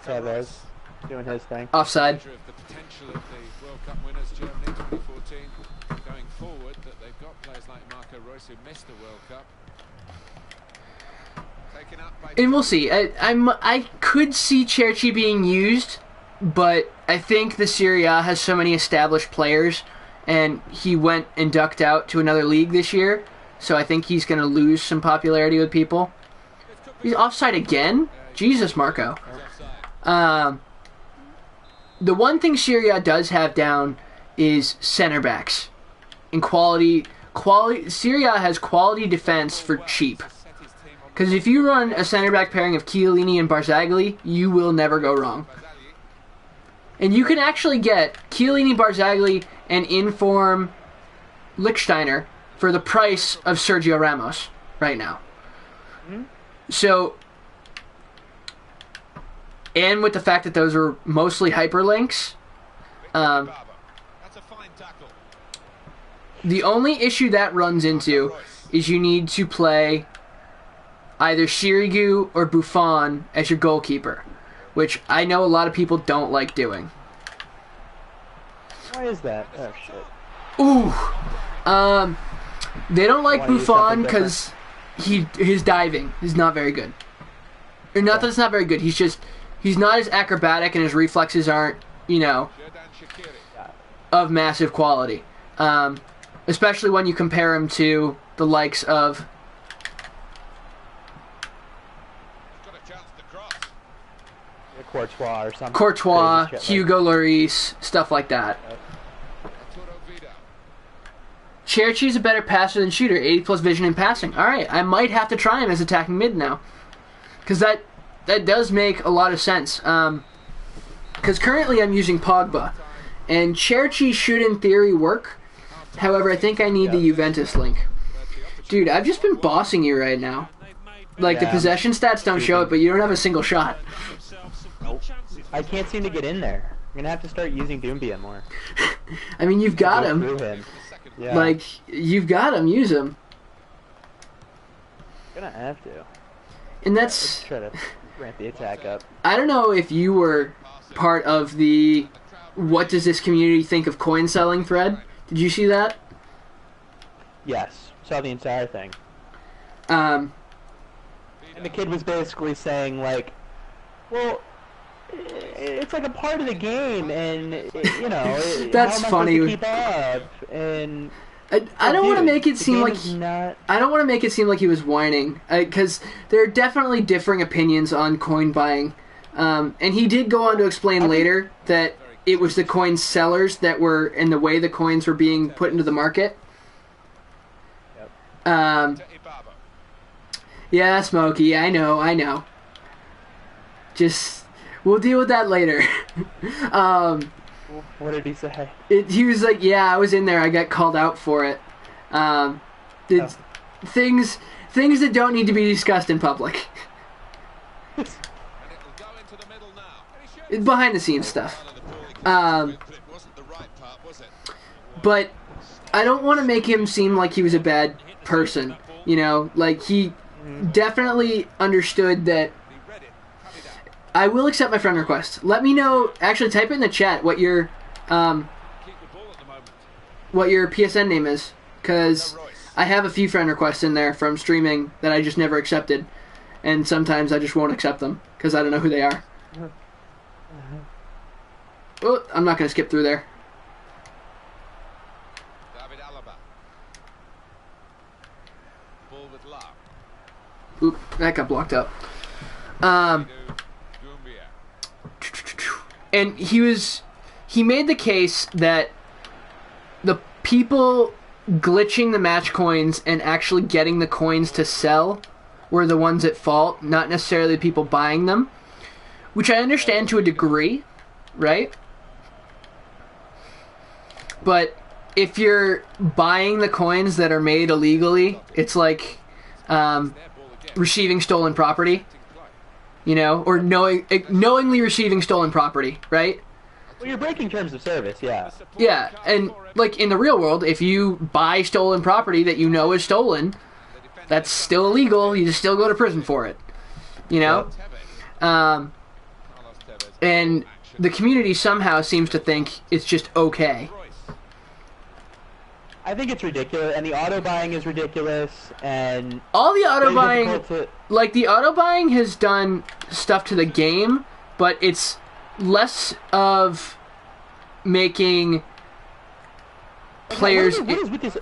Tevez doing his thing. Offside. The potential of the World Cup winners Germany 2014 going forward, that they've got players like Marco Reus who missed the World Cup. Taken up by And we'll see. I could see Cerci being used, but I think the Serie A has so many established players, and he went and ducked out to another league this year, so I think he's going to lose some popularity with people. He's offside again? Jesus, Marco. The one thing Serie A does have down is center backs. And quality. Serie A has quality defense for cheap. Because if you run a center back pairing of Chiellini and Barzagli, you will never go wrong. And you can actually get Chiellini, Barzagli, and in-form Lichtsteiner for the price of Sergio Ramos right now. So, and with the fact that those are mostly hyperlinks, the only issue that runs into is you need to play either Sirigu or Buffon as your goalkeeper, which I know a lot of people don't like doing. Why is that? Oh shit. They don't like Wanna use Buffon something because his diving is not very good. Or not that it's not very good. He's not as acrobatic, and his reflexes aren't, you know, of massive quality. Especially when you compare him to the likes of Courtois or something. Courtois, Crazy shit Hugo Lloris, stuff like that. Cerci's a better passer than shooter, 80 plus vision and passing. Alright, I might have to try him as attacking mid now. Because that does make a lot of sense. Because currently I'm using Pogba. And Cerci should in theory work. However, I think I need the Juventus link. Dude, I've just been bossing you right now. Like, the possession stats don't show it, but you don't have a single shot. Nope. I can't seem to get in there. I'm gonna have to start using Doumbia more. I mean, you've got him. Through him. Yeah. Like, you've got him. Use him. Gonna have to. And Let's that's... try to ramp the attack up. I don't know if you were part of the what does this community think of coin selling thread. Did you see that? Yes. Saw the entire thing. Um, And the kid was basically saying, like, well, it's like a part of the game, and, you know, That's how am I funny. supposed to keep up? And I don't want to make it the seem game like is not... I don't want to make it seem like he was whining, because there are definitely differing opinions on coin buying. And he did go on to explain later that it was the coin sellers that were in the way the coins were being put into the market. Yep. Yeah, Smokey, I know. Just, we'll deal with that later. What did he say? He was like, yeah, I was in there, I got called out for it. Things that don't need to be discussed in public. Behind the scenes stuff. But I don't want to make him seem like he was a bad person. You know, like he definitely understood that. I will accept my friend request. Let me know. Actually, type it in the chat what your PSN name is, because I have a few friend requests in there from streaming that I just never accepted, and sometimes I just won't accept them because I don't know who they are. Oh, I'm not going to skip through there. Oop, that got blocked up. And he made the case that the people glitching the match coins and actually getting the coins to sell were the ones at fault, not necessarily the people buying them, which I understand to a degree, right? But if you're buying the coins that are made illegally, it's like receiving stolen property, you know, or knowingly receiving stolen property, right? Well, you're breaking terms of service, yeah. Yeah, and like in the real world, if you buy stolen property that you know is stolen, that's still illegal. You just still go to prison for it, you know? And the community somehow seems to think it's just okay. I think it's ridiculous, and the auto buying is ridiculous, and all the auto buying, like the auto buying has done stuff to the game, but it's less of making players. What is with this?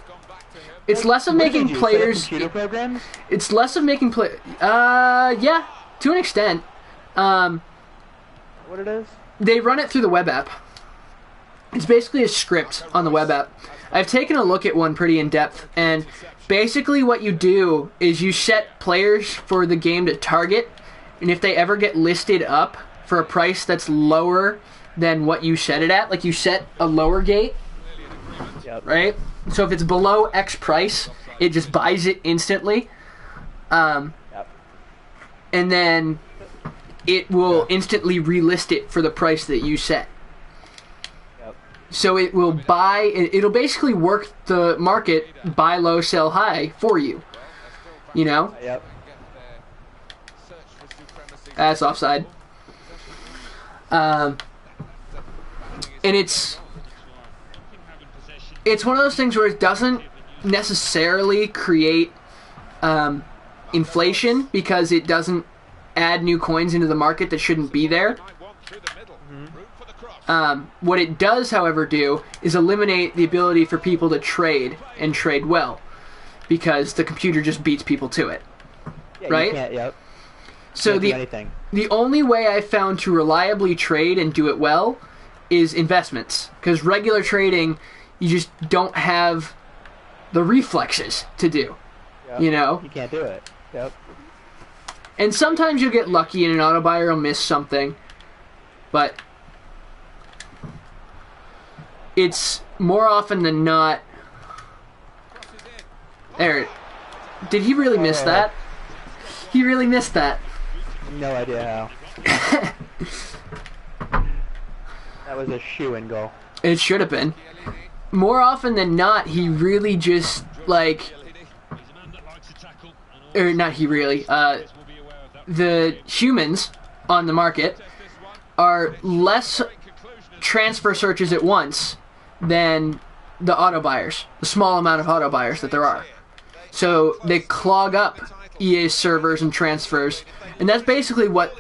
It's less of making players. Computer programs. It's less of making play. Yeah, to an extent. What it is? They run it through the web app. It's basically a script on the web app. I've taken a look at one pretty in depth, and basically what you do is you set players for the game to target, and if they ever get listed up for a price that's lower than what you set it at, like you set a lower gate, right? So if it's below X price, it just buys it instantly, and then it will instantly relist it for the price that you set. So it will buy, it'll basically work the market, buy low, sell high for you. You know? Yep. That's offside. And it's one of those things where it doesn't necessarily create inflation, because it doesn't add new coins into the market that shouldn't be there. What it does, however, do is eliminate the ability for people to trade and trade well, because the computer just beats people to it. Yeah, right? You can't, yep. So Anything. the only way I've found to reliably trade and do it well is investments, because regular trading, you just don't have the reflexes to do. Yep. You know? You can't do it. Yep. And sometimes you'll get lucky and an auto buyer will miss something, but it's more often than not. There. Did he really miss that? He really missed that. No idea how. That was a shoo-in goal. It should have been. More often than not, he really just, like... Or not he really. The humans on the market are less transfer searches at once than the auto buyers. The small amount of auto buyers that there are. So they clog up EA's servers and transfers. And that's basically what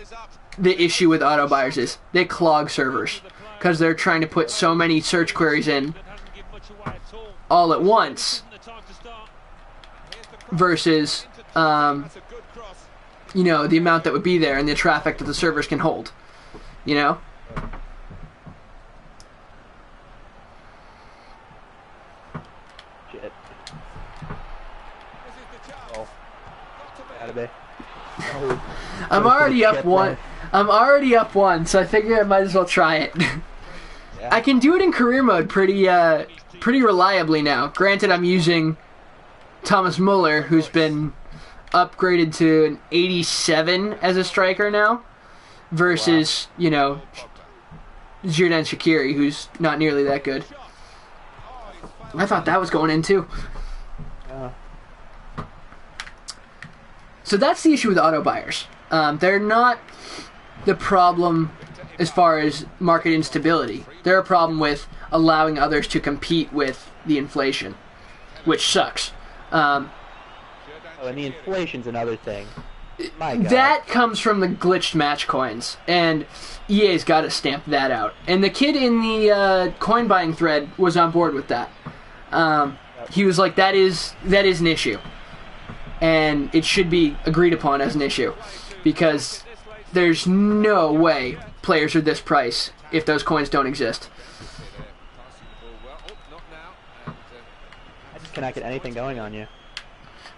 the issue with auto buyers is. They clog servers. Because they're trying to put so many search queries in all at once. Versus, you know, the amount that would be there and the traffic that the servers can hold. You know? Shit. Oh. Gotta be. Oh. I'm already up one. I'm already up one, so I figure I might as well try it. Yeah. I can do it in career mode pretty reliably now. Granted, I'm using Thomas Muller, who's been upgraded to an 87 as a striker now, versus, you know, Xherdan Shaqiri, who's not nearly that good. I thought that was going in too. So that's the issue with auto buyers. They're not the problem as far as market instability. They're a problem with allowing others to compete with the inflation, which sucks. Oh, and the inflation's another thing. My God. That comes from the glitched match coins, and EA's got to stamp that out. And the kid in the coin buying thread was on board with that. He was like, that is an issue. And it should be agreed upon as an issue. Because there's no way players are this price if those coins don't exist. I just cannot get anything going on you.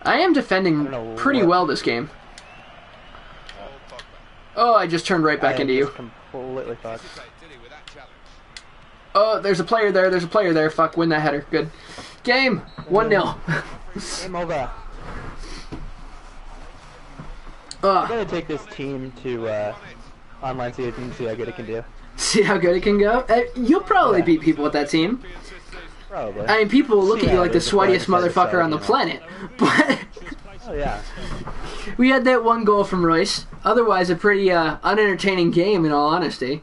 I am defending pretty well this game. Oh, I just turned right back into you. Completely fucked. Oh, there's a player there. There's a player there. Fuck, win that header. Good. Game. 1-0. Game over. I'm going to take this team to online so you can see how good it can do. See how good it can go? You'll probably beat people with that team. Probably. I mean, people will look at you like the sweatiest motherfucker on the planet. But oh, yeah. We had that one goal from Royce. Otherwise, a pretty unentertaining game, in all honesty.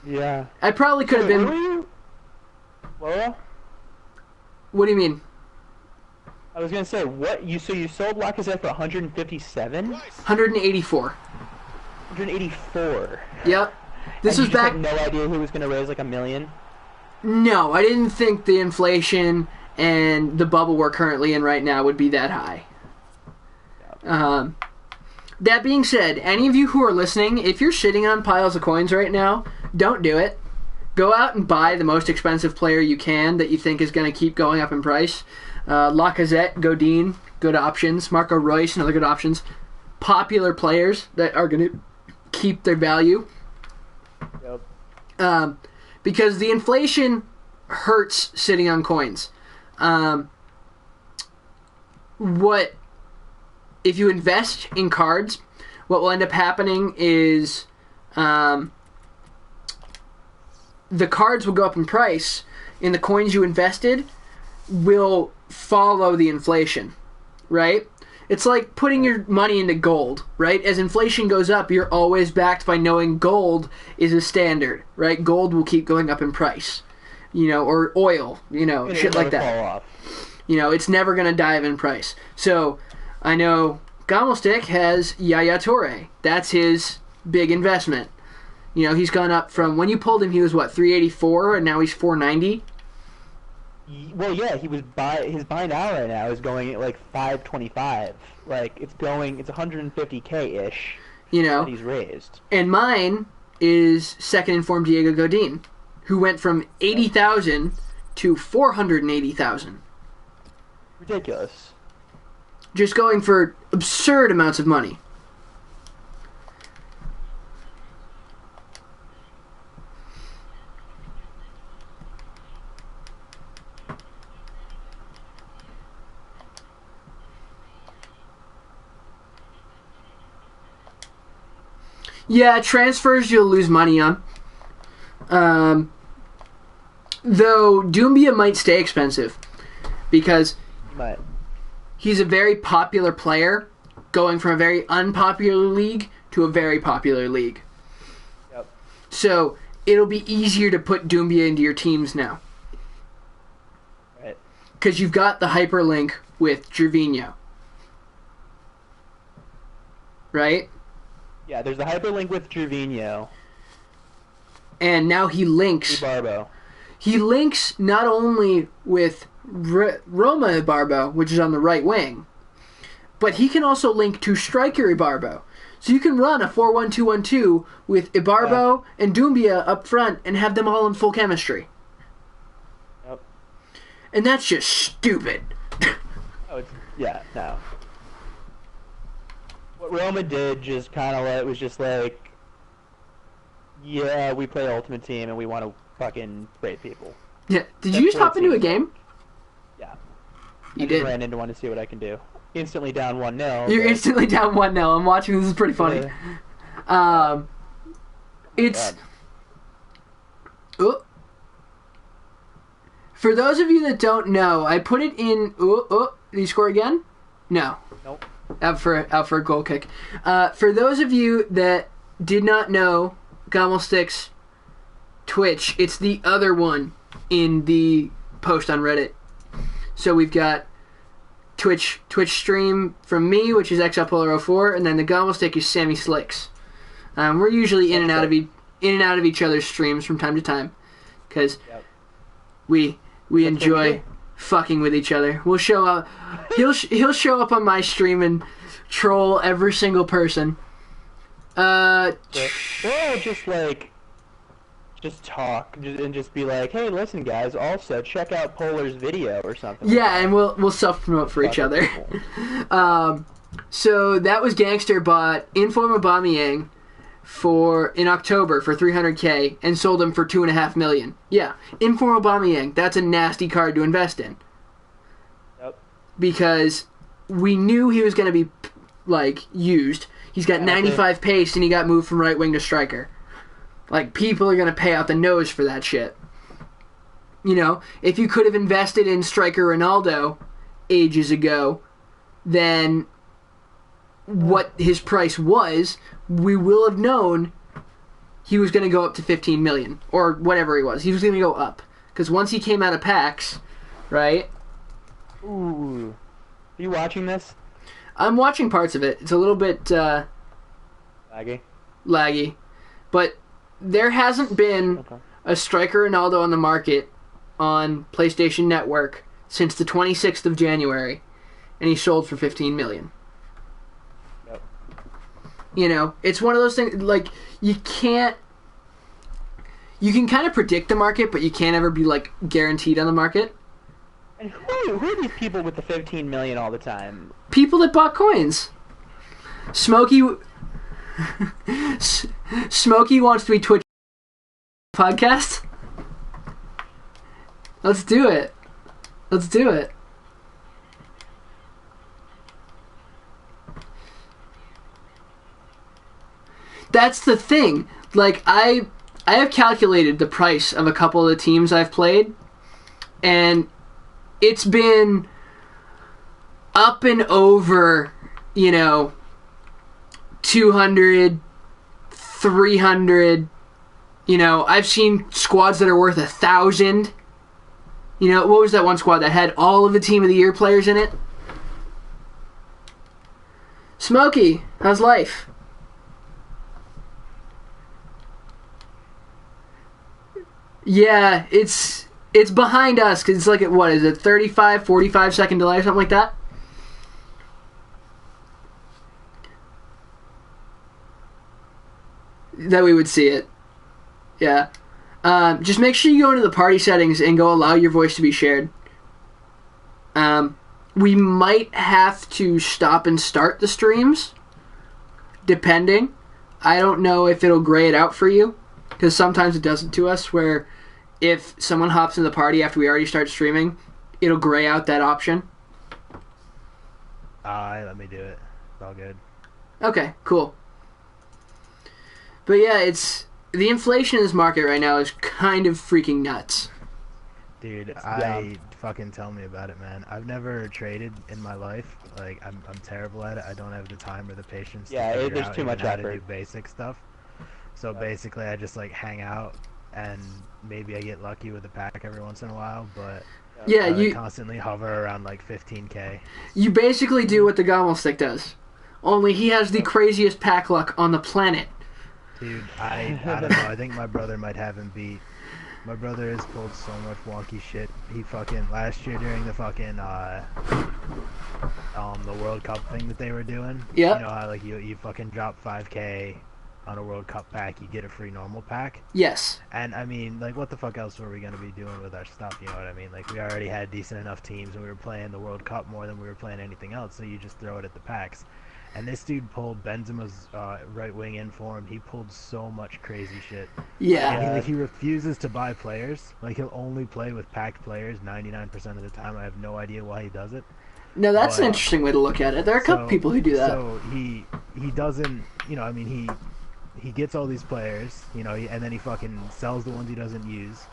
Yeah. I probably could have been... Were you... Laura? What do you mean? I was going to say, so you sold Lacazette for 157? 184. 184. Yep. This was back... You had no idea who was going to raise like $1 million? No, I didn't think the inflation and the bubble we're currently in right now would be that high. That being said, any of you who are listening, if you're sitting on piles of coins right now, don't do it. Go out and buy the most expensive player you can that you think is going to keep going up in price. Lacazette, Godin, good options. Marco Reus, another good options. Popular players that are going to keep their value. Yep. Because the inflation hurts sitting on coins. If you invest in cards, what will end up happening is the cards will go up in price, and the coins you invested will follow the inflation, right? It's like putting your money into gold, right? As inflation goes up, you're always backed by knowing gold is a standard, right? Gold will keep going up in price, or oil, shit like that. Fall off. It's never going to dive in price. So I know Gamelstick has Yaya Toure. That's his big investment. He's gone up from, when you pulled him, he was, 384, and now he's 490? Well, yeah, his buy now right now is going at like 525. Like it's 150K-ish. That he's raised. And mine is second informed Diego Godin, who went from 80,000 to 480,000. Ridiculous. Just going for absurd amounts of money. Yeah, transfers you'll lose money on. Though Doumbia might stay expensive because he's a very popular player going from a very unpopular league to a very popular league. Yep. So it'll be easier to put Doumbia into your teams now. Right. Because you've got the hyperlink with Gervinho. Right? Yeah, there's a hyperlink with Gervinho. And now he links... Barbo. He links not only with Roma Ibarbo, which is on the right wing, but he can also link to striker Ibarbo. So you can run a 4-1-2-1-2 with Ibarbo and Doumbia up front and have them all in full chemistry. Yep. And that's just stupid. No. What Roma did just kind of was just like, yeah, we play Ultimate Team and we want to fucking raid people. Yeah. Did you just hop into a game? Yeah. You did. I ran into one to see what I can do. Instantly down 1-0. You're instantly down 1-0. I'm watching. This is pretty funny. It's... Oh. For those of you that don't know, I put it in... Did you score again? No. Nope. Out for a goal kick. For those of you that did not know Gommelstick's Twitch, it's the other one in the post on Reddit. So we've got Twitch stream from me, which is XLPolar04, and then the Gommelstick is Sammy Slicks. We're usually in and out of each other's streams from time to time because we enjoy fucking with each other. We'll show up. He'll show up on my stream and troll every single person. Or just talk and just be like, hey, listen, guys. Also, check out Polar's video or something. Yeah, and we'll self promote for each other. So that was Gangster bought Inform Aubameyang in October for $300K and sold him for $2.5 million. Yeah, Inform Aubameyang. That's a nasty card to invest in. Yep. Because we knew he was going to be used. He's got 95 pace and he got moved from right wing to striker. People are going to pay out the nose for that shit. You know, if you could have invested in striker Ronaldo ages ago, then what his price was, we will have known he was going to go up to 15 million or whatever he was. He was going to go up because once he came out of PAX, right? Ooh, are you watching this? I'm watching parts of it. It's a little bit laggy, but there hasn't been a striker Ronaldo on the market on PlayStation Network since the 26th of January, and he sold for 15 million. Yep. You know, it's one of those things, you can kind of predict the market, but you can't ever be, guaranteed on the market. And who are these people with the 15 million all the time? People that bought coins. Smokey wants to be Twitch podcast. Let's do it. That's the thing. I have calculated the price of a couple of the teams I've played, and it's been up and over, 200, 300. I've seen squads that are worth 1,000. What was that one squad that had all of the Team of the Year players in it? Smokey, how's life? Yeah, it's behind us because it's what is it, 35, 45 second delay or something like that? That we would see it. Yeah. Just make sure you go into the party settings and go allow your voice to be shared. We might have to stop and start the streams, depending. I don't know if it'll gray it out for you, because sometimes it doesn't to us, where if someone hops in the party after we already start streaming, it'll gray out that option. Let me do it. It's all good. Okay, cool. But yeah, it's the inflation in this market right now is kind of freaking nuts. Dude, dumb. fucking tell me about it, man. I've never traded in my life. Like, I'm terrible at it. I don't have the time or the patience Yeah, to figure there's out too even much how to effort. do basic stuff. So basically, I just like hang out, and maybe I get lucky with a pack every once in a while. But Yeah, I like, you constantly hover around like 15k. you basically do what the Gobble Stick does. Only he has the craziest pack luck on the planet. Dude, I don't know. I think my brother might have him beat. My brother has pulled so much wonky shit. He fucking last year during the fucking the World Cup thing that they were doing. Yeah. You know how like you fucking drop 5k on a World Cup pack, you get a free normal pack. Yes. And I mean, like, what the fuck else were we gonna be doing with our stuff? You know what I mean? Like, we already had decent enough teams, and we were playing the World Cup more than we were playing anything else. So you just throw it at the packs. And this dude pulled Benzema's right wing in for him. He pulled so much crazy shit. Yeah. And he refuses to buy players. Like, he'll only play with packed players 99% of the time. I have no idea why he does it. No, that's an But- interesting way to look at it. There are a couple people who do that. So he doesn't, you know, I mean, he gets all these players, you know, and then he fucking sells the ones he doesn't use,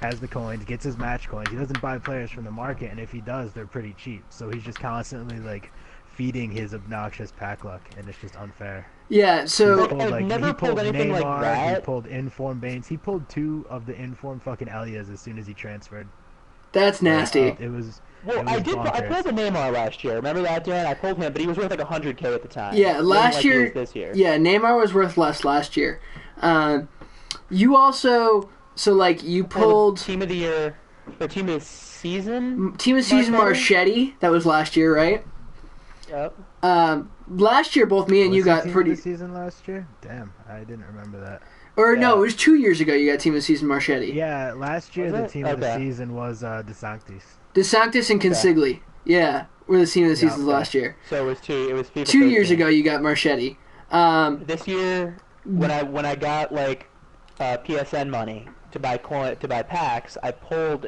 has the coins, gets his match coins. He doesn't buy players from the market, and if he does, they're pretty cheap. So he's just constantly, like, feeding his obnoxious pack luck, and it's just unfair. Yeah, so Like, I've never pulled anything like Neymar, that. he pulled Inform Baines. He pulled 2 of the Inform fucking Elias as soon as he transferred. that's nasty. It was Well, it was I bonkers. pulled a Neymar last year. Remember that, Dan? I pulled him, but he was worth like 100k at the time. Yeah, It wasn't last like he year. was this year. Yeah, Neymar was worth less last year. You also, so like you pulled Team of the year, or team of the season. team of season Marchetti? Marchetti. That was last year, right? Yep. Last year, both me and Was you he got team of pretty. the season last year? Damn, I didn't remember that. Or no, Yeah. it was 2 years ago. You got team of the season Marchetti. Yeah, last year Was the it? team of the Okay. season was De Sanctis. DeSantis and Consigli. Yeah, were the team of the Yeah, seasons okay. last year. So it was two. It was FIFA 2 years 13. ago, you got Marchetti. This year, when I got like PSN money to buy packs, I pulled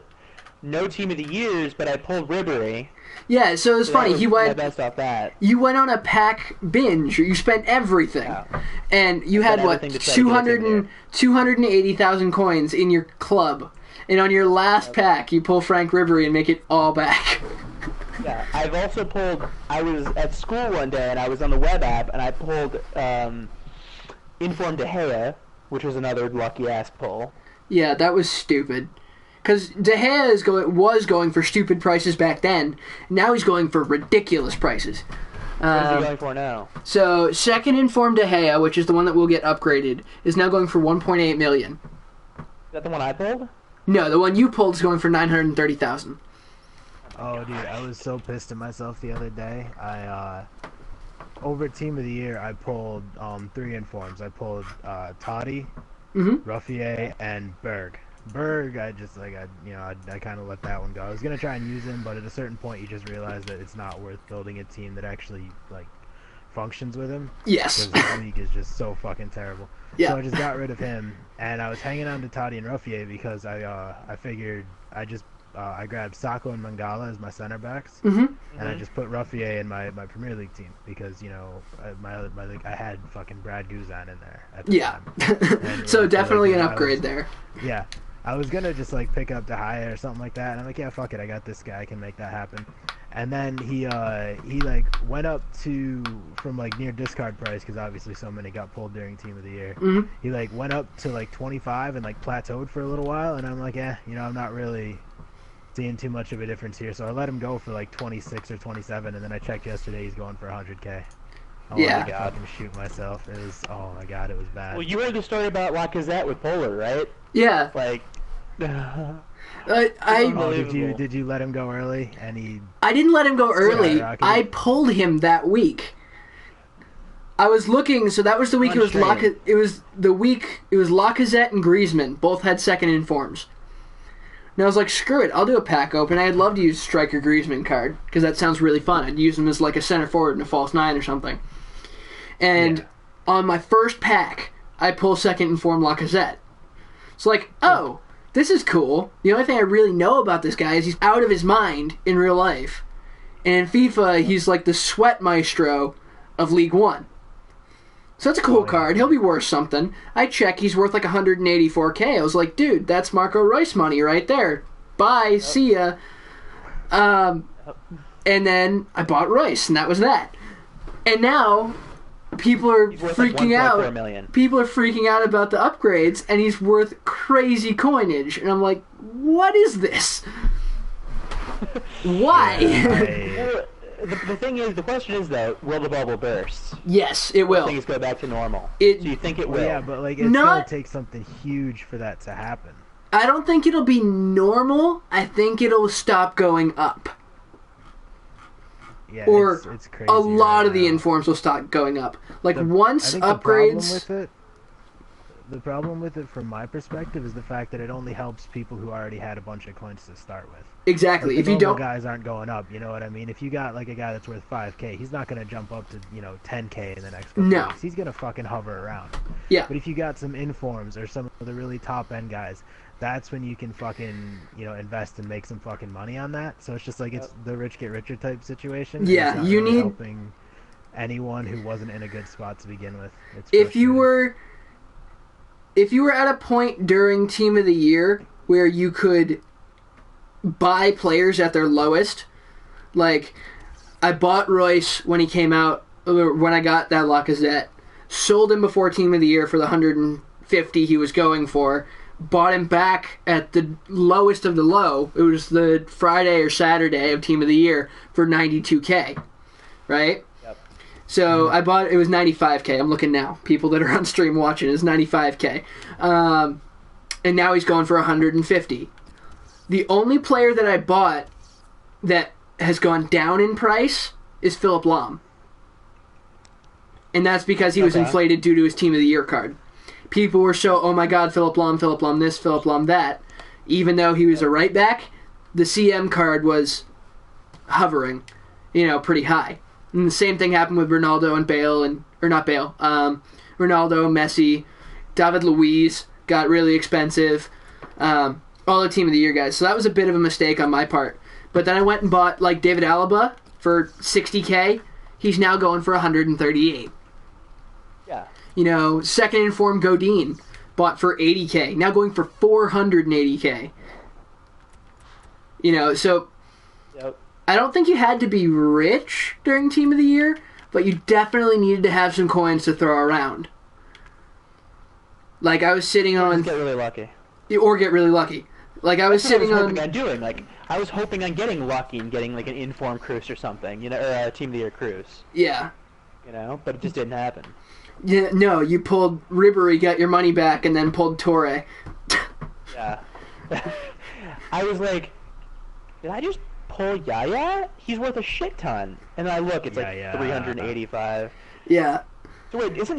no team of the years, but I pulled Ribery. Yeah, so it was So funny. that He was my went. best off that. You went on a pack binge. You spent everything, Yeah. and you had what everything to try to get us in 280,000 coins in your club. And on your last pack, you pull Frank Ribery and make it all back. Yeah, I've also pulled. I was at school one day and I was on the web app and I pulled Inform De Gea, which was another lucky ass pull. Yeah, that was stupid. Because De Gea was going for stupid prices back then. Now he's going for ridiculous prices. What is he going for now? So second informed De Gea, which is the one that will get upgraded, is now going for 1.8 million. Is that the one I pulled? No, the one you pulled is going for 930,000. Oh, dude, I was so pissed at myself the other day. I over Team of the Year, I pulled 3 informs. I pulled Toddy, Ruffier, and Berg. Berg, I kind of let that one go. I was gonna try and use him, but at a certain point, you just realize that it's not worth building a team that actually like functions with him. Yes. Because the league is just so fucking terrible. Yeah. So I just got rid of him, and I was hanging on to Toddy and Ruffier because I figured I grabbed Sacco and Mangala as my center backs, and I just put Ruffier in my Premier League team because my league I had fucking Brad Guzan in there at the time. And, So like, definitely an I was- upgrade there. Yeah. I was gonna just like pick up De Gea or something like that, and I'm like, yeah, fuck it, I got this guy, I can make that happen. And then he like went up to from like near discard price because obviously so many got pulled during Team of the Year. He like went up to like 25 and like plateaued for a little while, and I'm like, I'm not really seeing too much of a difference here, so I let him go for like 26 or 27, and then I checked yesterday, he's going for 100k. I wanted to fucking shoot myself. It was, oh my god, it was bad. Well, you heard the story about Lacazette with Polar, right? Yeah. Like, Oh, did you let him go early? And I didn't let him go early. skyrocketed? I pulled him that week. I was looking, so that was the week it was Frustrating. it was Lacazette and Griezmann both had second informs. And I was like, screw it, I'll do a pack open. I'd love to use Striker Griezmann card because that sounds really fun. I'd use him as like a center forward and a false 9 or something. And on my first pack, I pull second informed Lacazette. It's like, oh, this is cool. The only thing I really know about this guy is he's out of his mind in real life. And in FIFA, he's like the sweat maestro of League One. So that's a cool yeah. card. He'll be worth something. I check, he's worth like 184K. I was like, dude, that's Marco Royce money right there. Bye, see ya. And then I bought Royce, and that was that. And now people are He's worth freaking like 1.4 out. million. People are freaking out about the upgrades, and he's worth crazy coinage. And I'm like, what is this? Why? Yeah, The thing is, the question is though, will the bubble burst? Yes, it Will will. things go back to normal? It- So you think it will? well, yeah, but like it's Not- gonna take something huge for that to happen. I don't think it'll be normal. I think it'll stop going up. Yeah, Or it's crazy. a lot right of the now. informs will start going up. Like I once think upgrades. the problem with it from my perspective is the fact that it only helps people who already had a bunch of coins to start with. Exactly. Like, If the you normal don't, guys aren't going up, you know what I mean? If you got like a guy that's worth 5K, he's not going to jump up to, 10K in the next couple No. weeks. He's going to fucking hover around. yeah, But if you got some informs or some of the really top end guys, that's when you can fucking, invest and make some fucking money on that. So it's just like it's the rich get richer type situation. and Yeah, it's not you really need- helping anyone who wasn't in a good spot to begin with. It's if you frustrating. were at a point during Team of the Year where you could buy players at their lowest, like I bought Royce when he came out, or when I got that Lacazette, sold him before Team of the Year for the 150 he was going for, bought him back at the lowest of the low. It was the Friday or Saturday of Team of the Year for 92K, right? Yep. So I bought, it was 95K. I'm looking now. People that are on stream watching, is 95K. And now he's going for 150. The only player that I bought that has gone down in price is Philip Lahm. And that's because he was Okay. inflated due to his Team of the Year card. People were so, oh my god, Philip Lahm this, Philip Lahm that. Even though he was a right back, the CM card was hovering, pretty high. And the same thing happened with Ronaldo and Bale, Ronaldo, Messi, David Luiz got really expensive. All the Team of the Year guys. So that was a bit of a mistake on my part. But then I went and bought like David Alaba for 60K. He's now going for 138. Yeah. Second informed Godin bought for 80K. Now going for 480K. So Yep. I don't think you had to be rich during Team of the Year, but you definitely needed to have some coins to throw around. Like I was sitting on, Just get really lucky. or get really lucky. Like I was That's what sitting I was on. hoping on doing. Like I was hoping on getting lucky and getting like an informed cruise or something, or a Team of the Year cruise, Yeah. but it just didn't happen. Yeah, no, you pulled Ribery, got your money back, and then pulled Torre. Yeah. I was like, did I just pull Yaya? He's worth a shit ton. And then I look, it's like Yaya. 385. Yeah. So wait, he's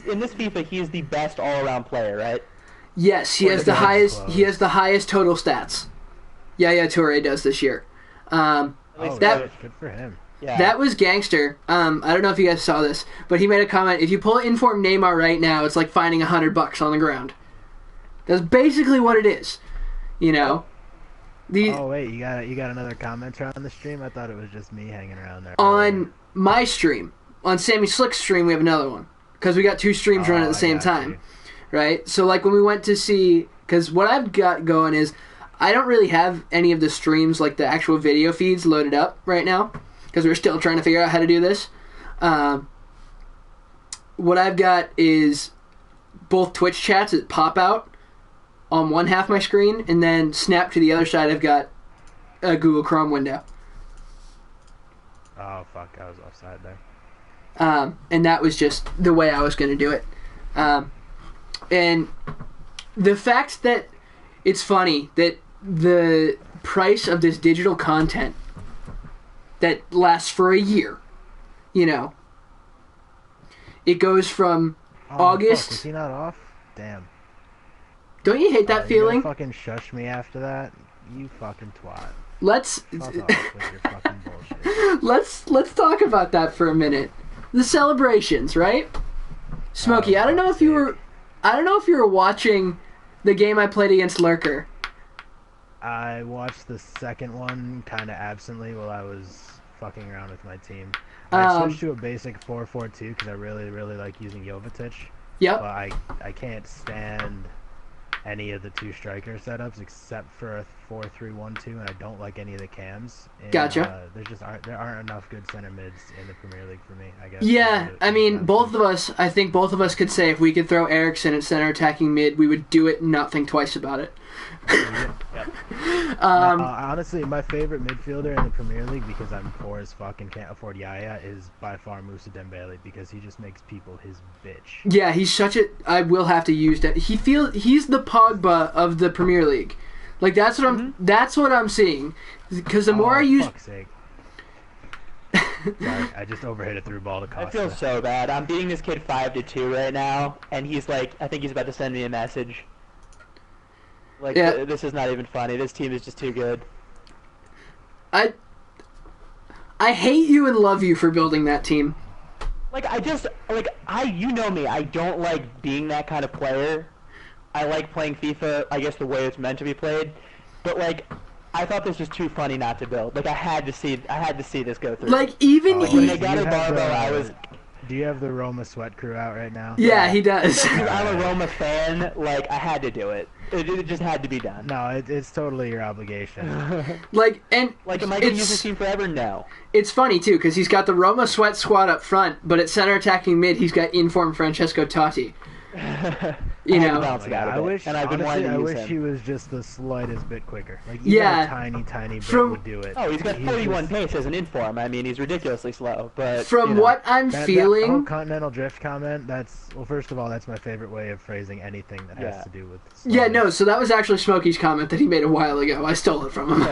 in this FIFA, he's the best all-around player, right? Yes, he Or has the the guys highest. close. He has the highest total stats. Yaya Toure does this year. At least that- good for him. Yeah. That was gangster. I don't know if you guys saw this, but he made a comment. If you pull informed Neymar right now, it's like finding $100 on the ground. That's basically what it is. The Oh wait, you got another commenter on the stream? I thought it was just me hanging around there. on my stream, on Sammy Slick's stream, we have another one because we got two streams running at the I same got time. you. Right? So, like, when we went to see... Because what I've got going is I don't really have any of the streams, like the actual video feeds, loaded up right now because we're still trying to figure out how to do this. What I've got is both Twitch chats that pop out on one half my screen, and then snap to the other side, I've got a Google Chrome window. Oh fuck, I was offside there. And that was just the way I was going to do it. And the fact that it's funny that the price of this digital content that lasts for a year, it goes from August. Fuck, is he not off? Damn. Don't you hate that You feeling? gonna fucking shush me after that? You fucking twat. Let's Fuck off with your fucking bullshit. let's talk about that for a minute. The celebrations, right? Smokey, I don't know if you were watching the game I played against Lurker. I watched the second one kind of absently while I was fucking around with my team. I switched to a basic 4-4-2 because I really, really like using Jovetic. Yep. But I can't stand any of the two striker setups except for a 4-3-1-2, and I don't like any of the cams. And, Gotcha. There aren't enough good center mids in the Premier League for me, I guess. Yeah, I mean, I think both of us could say if we could throw Eriksen at center attacking mid, we would do it and not think twice about it. Yep. Honestly, my favorite midfielder in the Premier League, because I'm poor as fuck and can't afford Yaya, is by far Moussa Dembele, because he just makes people his bitch. Yeah, he's such a... I will have to use that. He's the Pogba of the Premier League. Like, that's what I'm seeing. Because the more I use... Fuck's sake. Sorry, I just overhit a through ball to Costa. I feel so bad. I'm beating this kid 5-2 right now, and he's like, I think he's about to send me a message. Like, yeah. This is not even funny. This team is just too good. I hate you and love you for building that team. Like, you know me, I don't like being that kind of player. I like playing FIFA, I guess, the way it's meant to be played. But, like, I thought this was too funny not to build. Like, I had to see this go through. Like, even when they got a barbell, I was... Do you have the Roma sweat crew out right now? Yeah, he does. I'm a Roma fan. Like, I had to do it. It just had to be done. No, it's totally your obligation. Am I going to use this team forever? No. It's funny, too, because he's got the Roma sweat squad up front, but at center attacking mid, he's got informed Francesco Totti. You know, I wish he was just the slightest bit quicker. Like, even a tiny bit would do it. Oh, he's got 41 pace as an inform. I mean, he's ridiculously slow. But from what I'm feeling, that whole continental drift comment. First of all, that's my favorite way of phrasing anything that has to do with. Slowness. Yeah, no. So that was actually Smokey's comment that he made a while ago. I stole it from him.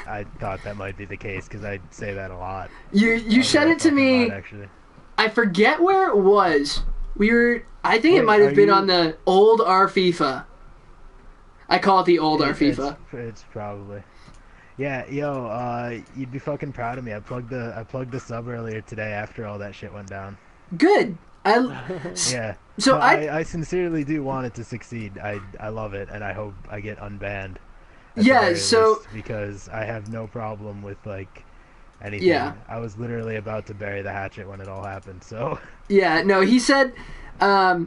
I thought that might be the case because I say that a lot. You said it to me. Actually. I forget where it was. I think it might have been on the old R FIFA. I call it the old R FIFA. It's probably. Yeah, you'd be fucking proud of me. I plugged the sub earlier today after all that shit went down. Good. Yeah. So I sincerely do want it to succeed. I love it, and I hope I get unbanned. Yeah. So because I have no problem with like. Anything. Yeah. I was literally about to bury the hatchet when it all happened, so... Yeah, no, he said, I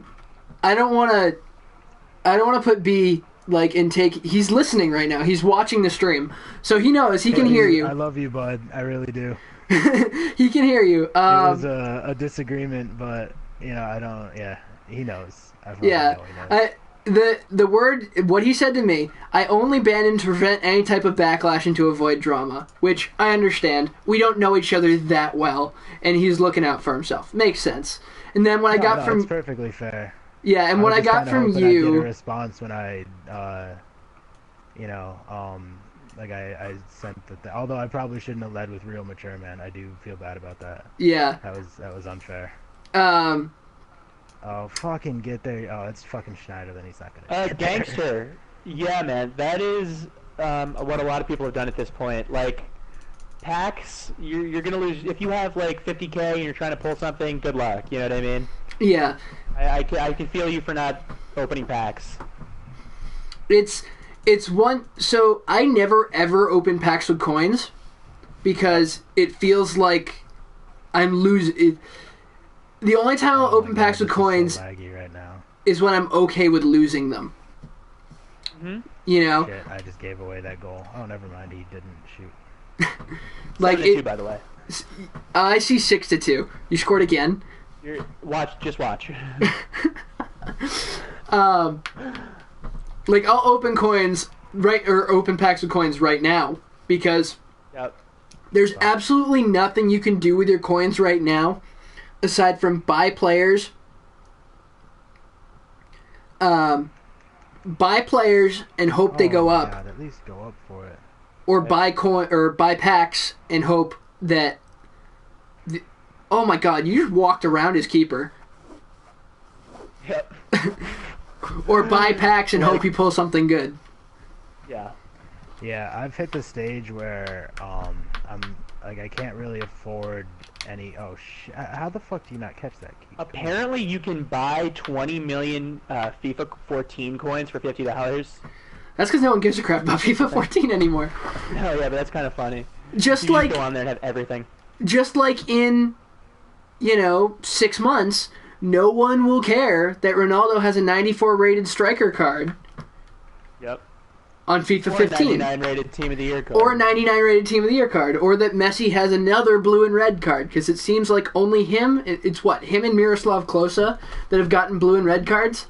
don't want to put B, like, in take... He's listening right now. He's watching the stream. So he knows. He can hear you. I love you, bud. I really do. He can hear you. It was a disagreement, but, I don't... Yeah, he knows. I know he knows. The word, what he said to me, I only ban him to prevent any type of backlash and to avoid drama, which I understand. We don't know each other that well, and he's looking out for himself. Makes sense. And then when I got from... It's perfectly fair. Yeah, and what I got from you... I get a response when I, I sent the... Although I probably shouldn't have led with real mature, man. I do feel bad about that. Yeah. That was unfair. Oh, fucking get there. Oh, it's fucking Schneider, then he's not going to Gangster. Yeah, man. That is what a lot of people have done at this point. Like, packs, you're going to lose. If you have, like, 50K and you're trying to pull something, good luck. You know what I mean? Yeah. I can feel you for not opening packs. It's one... So, I never, ever open packs with coins because it feels like I'm losing... The only time I'll open packs with coins so laggy right now. Is when I'm okay with losing them. Mm-hmm. You know? Shit, I just gave away that goal. Oh, never mind. He didn't shoot. Like 7-2, by the way. I see 6-2. You scored again? Just watch. Like, I'll open coins, or open packs with coins right now, because there's absolutely nothing you can do with your coins right now aside from buy players, and hope they go up. God, at least go up for it. Or buy packs and hope that. Oh my God! You just walked around his keeper. Yep. Or buy packs and hope you pull something good. Yeah. Yeah, I've hit the stage where I'm like I can't really afford any. Oh how the fuck do you not catch that keep? Apparently, you can buy 20 million FIFA 14 coins for $50. That's because no one gives a crap about FIFA 14 anymore. No, yeah, but that's kind of funny. Just You like just go on there and have everything. just like in 6 months, no one will care that Ronaldo has a 94 rated striker card Yep. on FIFA Or 15. 99 rated Team of the Year card. Or a 99 rated Team of the Year card. Or that Messi has another blue and red card. Because it seems like only him, him and Miroslav Klose that have gotten blue and red cards?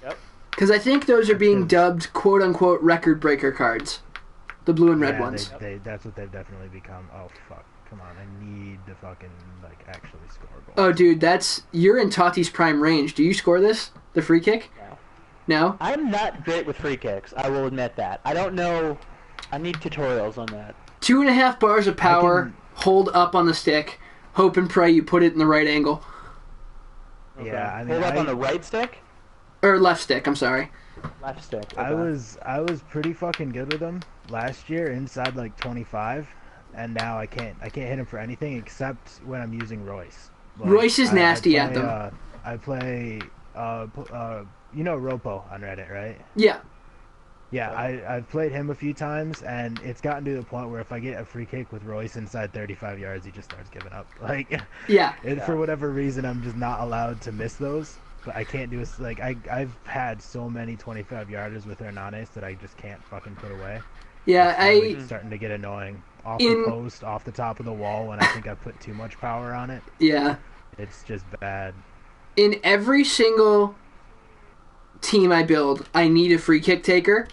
Yep. Because I think those are being dubbed quote-unquote record breaker cards. The blue and red ones. That's what they've definitely become. Oh, fuck. Come on, I need to fucking, actually score a goal. Oh, dude, you're in Tati's prime range. Do you score this? The free kick? No? I'm not great with free kicks. I will admit that. I don't know. I need tutorials on that. 2.5 bars of power, hold up on the stick, hope and pray you put it in the right angle. Okay. Yeah, I mean, Hold up on the right stick? Or left stick, I'm sorry. Left stick. Okay. I was pretty fucking good with him last year inside 25, and now I can't hit him for anything except when I'm using Royce. Royce is nasty at them. I play Ropo on Reddit, right? Yeah. Yeah, I've played him a few times, and it's gotten to the point where if I get a free kick with Royce inside 35 yards, he just starts giving up. Yeah. For whatever reason, I'm just not allowed to miss those. But I can't do I've had so many 25-yarders with Hernanes that I just can't fucking put away. Yeah, It's starting to get annoying. Off the post, off the top of the wall, when I think I put too much power on it. Yeah. It's just bad. In every single team I build, I need a free kick taker.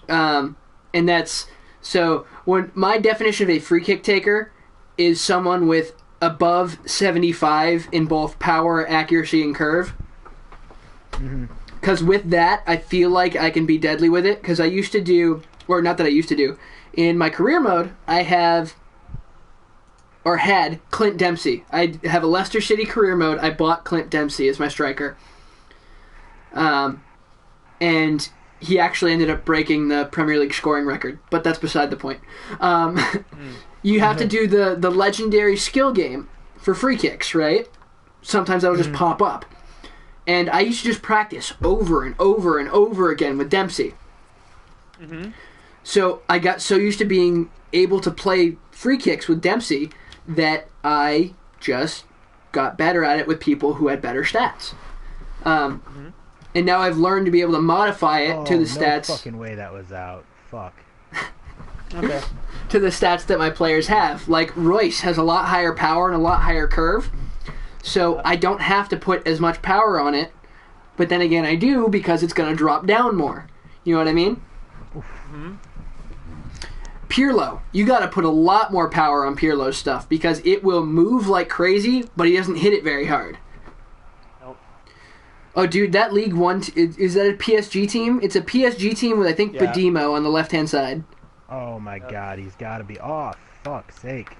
And that's... So, when my definition of a free kick taker is someone with above 75 in both power, accuracy, and curve. Because with that, I feel like I can be deadly with it. Because I used to do... Or not that I used to do. In my career mode, I have... Or had Clint Dempsey. I have a Leicester City career mode. I bought Clint Dempsey as my striker. And he actually ended up breaking the Premier League scoring record. But that's beside the point. You have to do the legendary skill game for free kicks, right? Sometimes that'll just pop up. And I used to just practice over and over and over again with Dempsey. So I got so used to being able to play free kicks with Dempsey that I just got better at it with people who had better stats. And now I've learned to be able to modify it to the stats. No fucking way that was out. Fuck. Okay. To the stats that my players have. Like Royce has a lot higher power and a lot higher curve. So I don't have to put as much power on it. But then again, I do because it's going to drop down more. You know what I mean? Pirlo, you got to put a lot more power on Pirlo's stuff because it will move like crazy, but he doesn't hit it very hard. Nope. Oh, dude, that League One is that a PSG team? It's a PSG team with I think Badimo on the left-hand side. Oh my god, he's got to be off. Fuck's sake.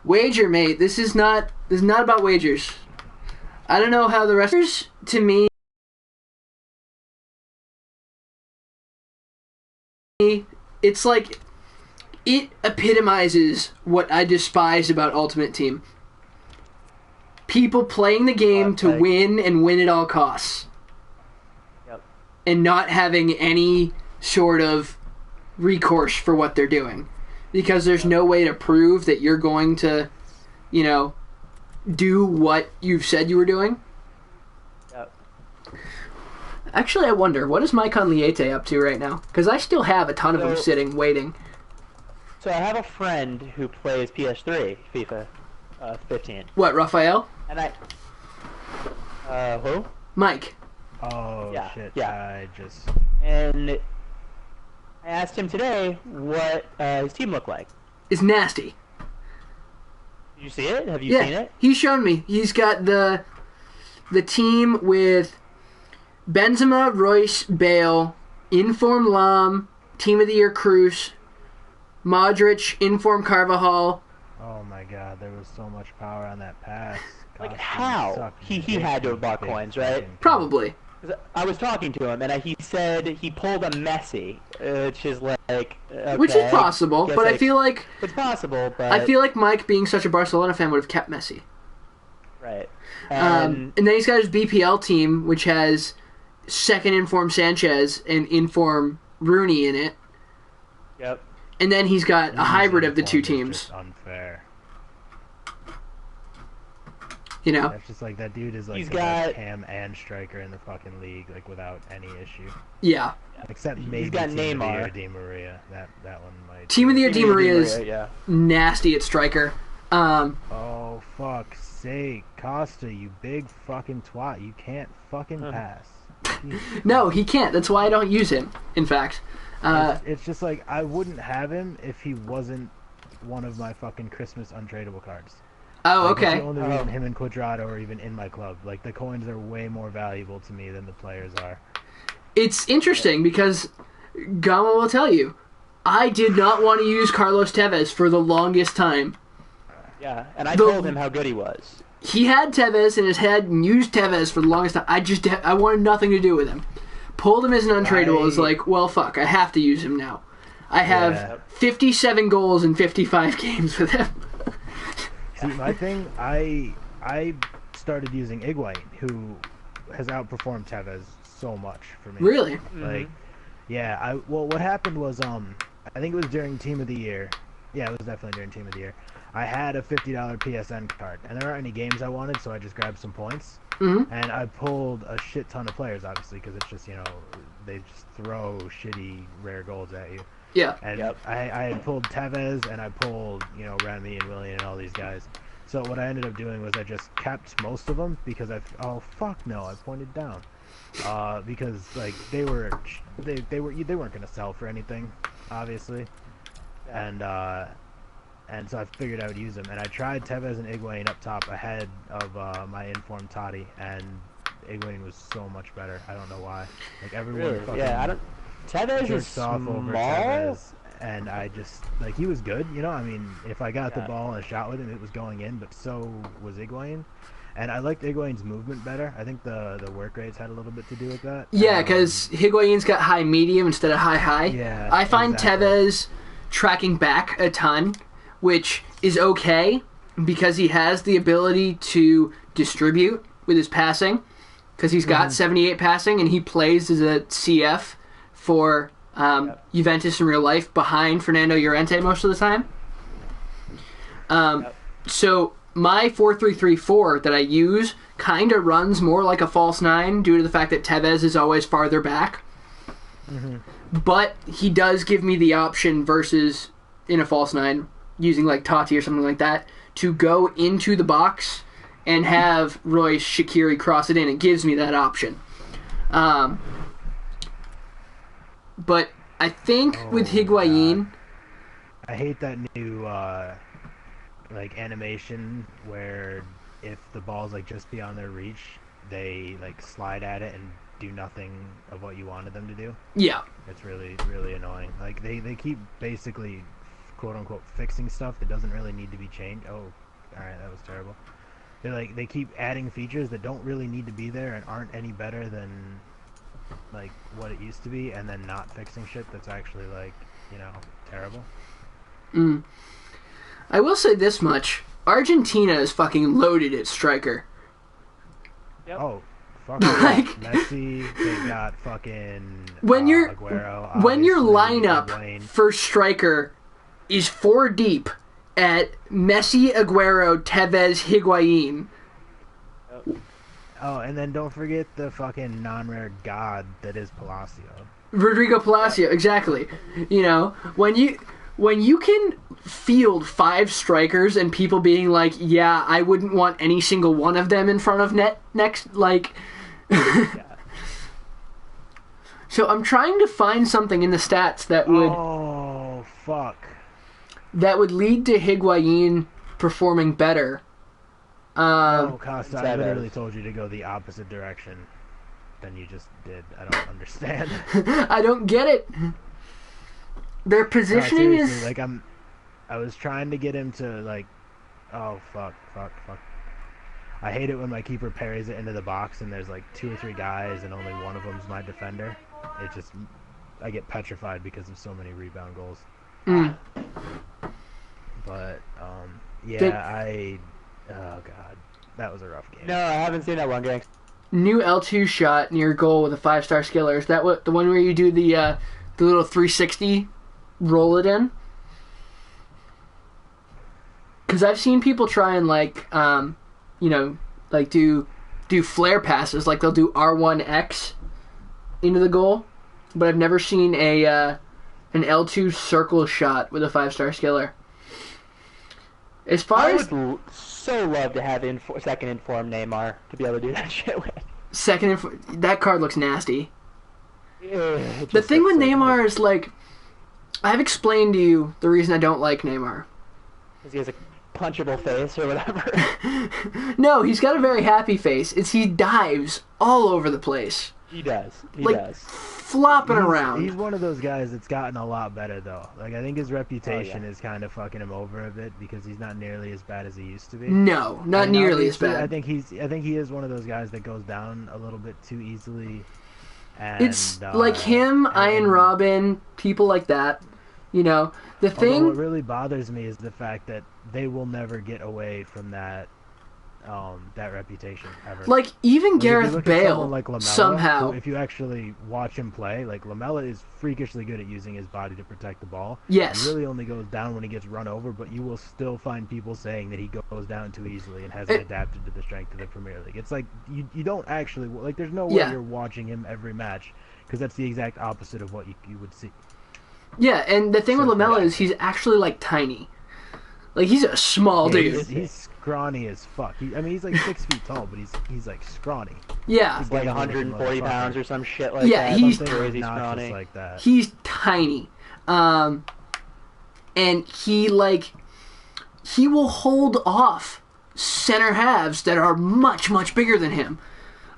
Wager, mate. This is not about wagers. I don't know how the rest to me. It's like it epitomizes what I despise about Ultimate Team. People playing the game to win and win at all costs. Yep. And not having any sort of recourse for what they're doing. Because there's no way to prove that you're going to, do what you've said you were doing. Yep. Actually, I wonder, what is Maicon Liete up to right now? Because I still have a ton of them sitting, waiting. So I have a friend who plays PS3, FIFA 15. What, Raphael? And who? Mike. Oh, Yeah, shit. yeah. And I asked him today what his team looked like. It's nasty. Did you see it? Have you seen it? He's shown me. He's got the team with Benzema, Royce, Bale, Inform Lam, Team of the Year Cruz, Modric, Inform Carvajal. oh my god, there was so much power on that pass. Like, Costume how? sucked He dick, had to you have bought big coins, right? fucking Probably. 'Cause I was talking to him, and he said he pulled a Messi, which is like... Okay, Which is possible, guess but I feel like... It's possible, but... I feel like Mike, being such a Barcelona fan, would have kept Messi. Right. And then he's got his BPL team, which has second Inform Sanchez and Inform Rooney in it. Yep. And then he's got a hybrid of the two Uniform is teams. just unfair. You know? That's just like that dude is like He's the best got- cam and striker in the fucking league, like without any issue. Yeah. Except maybe got Team of the Neymar. Year Di Maria. That one might. Team of the Year Di Maria is Yeah. nasty at striker. Oh fuck's sake, Costa, you big fucking twat! You can't fucking pass. Jesus. No, he can't. That's why I don't use him, in fact. It's just like I wouldn't have him if he wasn't one of my fucking Christmas untradeable cards. Oh, Like, okay. That's the only reason him and Quadrado are even in my club. Like the coins are way more valuable to me than the players are. It's interesting because Gama will tell you, I did not want to use Carlos Tevez for the longest time. Yeah, and I told him how good he was. He had Tevez in his head and used Tevez for the longest time. I wanted nothing to do with him. Pulled him as an untradeable. Is like, well, fuck, I have to use him now. I have 57 goals in 55 games with him. See, my thing, I started using Higuain, who has outperformed Tevez so much for me. Really? Like, yeah. What happened was, I think it was during Team of the Year. Yeah, it was definitely during Team of the Year. I had a $50 PSN card, and there weren't any games I wanted, so I just grabbed some points. Mm-hmm. And I pulled a shit ton of players, obviously, because it's just, they just throw shitty, rare goals at you. Yeah. And I had pulled Tevez, and I pulled, Remy and Willian and all these guys. So what I ended up doing was I just kept most of them because I pointed down. Because like they weren't going to sell for anything, obviously. Yeah. And so I figured I would use them. And I tried Tevez and Higuain up top ahead of my informed Toddy, and Higuain was so much better. I don't know why. Like everyone Really? fucking Yeah, I don't. Tevez is jerked off over small. Tevez, and I just like he was good. I mean, if I got the ball and a shot with him, it was going in. But so was Higuain, and I liked Higuain's movement better. I think the work rates had a little bit to do with that. Yeah, because Higuain's got high medium instead of high. Yeah, I find exactly. Tevez tracking back a ton, which is okay because he has the ability to distribute with his passing because he's got 78 passing and he plays as a CF for Juventus in real life behind Fernando Llorente most of the time. So my 4-3-3-4 that I use kind of runs more like a false nine due to the fact that Tevez is always farther back. But he does give me the option versus in a false nine using like Totti or something like that to go into the box and have Royce Shaqiri cross it in. It gives me that option. But I think with Higuain, I hate that new like animation where if the ball's like just beyond their reach, they like slide at it and do nothing of what you wanted them to do. yeah, It's really, really annoying. Like they keep basically quote unquote fixing stuff that doesn't really need to be changed. Oh, alright, that was terrible. They keep adding features that don't really need to be there and aren't any better than like what it used to be, and then not fixing shit that's actually like, terrible. I will say this much: Argentina is fucking loaded at striker. Oh, fuck Like- Messi, they got fucking When your Aguero, when your obviously, lineup Higuain. for striker is 4 deep at Messi, Aguero, Tevez, Higuain. Oh, and then don't forget the fucking non-rare god that is Palacio. Rodrigo Palacio, exactly. When you can field 5 strikers and people being like, yeah, I wouldn't want any single one of them in front of net next, like. So I'm trying to find something in the stats that would Oh, fuck. lead to Higuain performing better. Oh, Costa, I Tevez. literally told you to go the opposite direction than you just did. I don't understand. I don't get it. Their No, positioning seriously, is like I was trying to get him to like, oh fuck. I hate it when my keeper parries it into the box and there's like 2 or 3 guys and only one of them's my defender. I get petrified because of so many rebound goals. But oh god, that was a rough game. No, I haven't seen that one, gang. new L2 shot near goal with a 5-star skiller. Is that what the one where you do the little 360 roll it in? Because I've seen people try and do flare passes, like they'll do R1X into the goal, but I've never seen an L2 circle shot with a 5-star skiller. As far I as would so love to have second inform Neymar to be able to do that shit with. that card looks nasty. It The just thing looks with so Neymar is, like, I've explained to you the reason I don't like Neymar. good. He has a punchable face or whatever. No, he's got a very happy face. He dives all over the place. He does. He Like, does. flopping around. He's one of those guys that's gotten a lot better, though. Like, I think his reputation is kind of fucking him over a bit because he's not nearly as bad as he used to be. No, not And nearly as obviously, bad. I think he is one of those guys that goes down a little bit too easily. And, It's like him, Iron Robin, people like that. You know, the Although thing. what really bothers me is the fact that they will never get away from that reputation ever. Like, even Like, if you Gareth look at someone Bale, like Lamella, somehow. who, if you actually watch him play, like Lamella is freakishly good at using his body to protect the ball. Yes. He really only goes down when he gets run over, but you will still find people saying that he goes down too easily and hasn't adapted to the strength of the Premier League. It's like you don't actually like. There's no way Yeah. you're watching him every match because that's the exact opposite of what you would see. Yeah, and the thing with So, Lamella yeah. is he's actually, like, tiny. Like, he's a small dude. He's scrawny as fuck. He's like 6 feet tall, but he's like scrawny. Yeah. He's Like like 140 pounds or some shit like Yeah, that. he's Something crazy obnoxious scrawny. like that. He's tiny. And he will hold off center halves that are much, much bigger than him.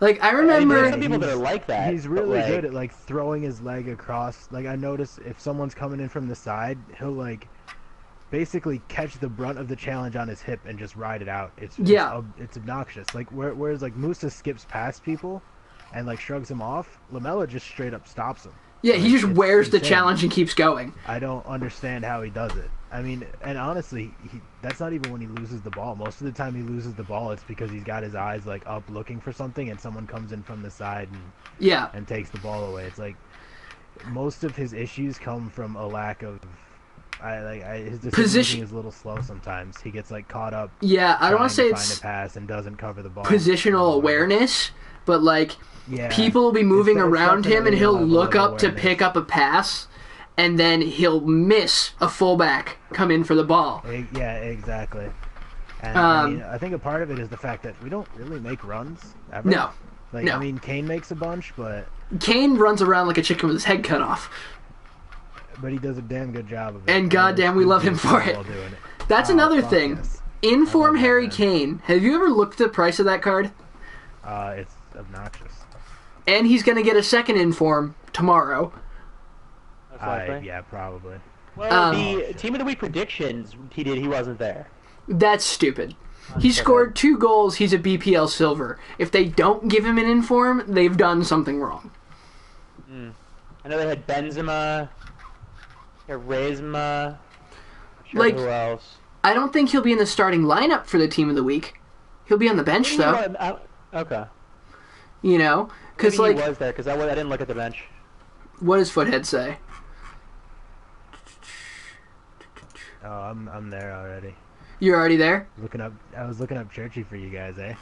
Like, I remember... There's some people that are like that. He's but, really like, good at like throwing his leg across. Like I notice if someone's coming in from the side, he'll like basically catch the brunt of the challenge on his hip and just ride it out. It's obnoxious. Like whereas like Musa skips past people and like shrugs him off, Lamella just straight up stops him. Yeah, Like, he just it's wears the insane. challenge and keeps going. I don't understand how he does it. I mean, and honestly, that's not even when he loses the ball. Most of the time he loses the ball, it's because he's got his eyes like up looking for something and someone comes in from the side Yeah. and takes the ball away. It's like most of his issues come from a lack of his decision is a little slow sometimes. He gets like caught up. Yeah, I don't want to say trying to it's find a pass and doesn't cover the ball. positional awareness, but, like, Yeah. people will be moving It's around him and definitely a he'll level look of up to awareness. pick up a pass, and then he'll miss a fullback come in for the ball. Yeah, exactly. And I think a part of it is the fact that we don't really make runs ever. No. Like, No. I mean, Kane makes a bunch, but Kane runs around like a chicken with his head cut off. he does a damn good job of it. And goddamn, we love him for it. While doing it. That's Oh, another fuck thing. yes. Inform I love that Harry man. Kane. Have you ever looked at the price of that card? It's obnoxious. And he's going to get a second inform tomorrow. Most likely. Yeah, probably. Well, the Team of the Week predictions he wasn't there. That's stupid. He scored 2 goals. He's a BPL silver. If they don't give him an inform, they've done something wrong. I know they had Benzema, Rezma, Like- who else? I don't think he'll be in the starting lineup for the Team of the Week. He'll be on the bench, though. Okay. You know? Because, Maybe like, he was there, because I didn't look at the bench. what does Foothead say? Oh, I'm there already. You're already there? I was looking up Churchy for you guys, eh?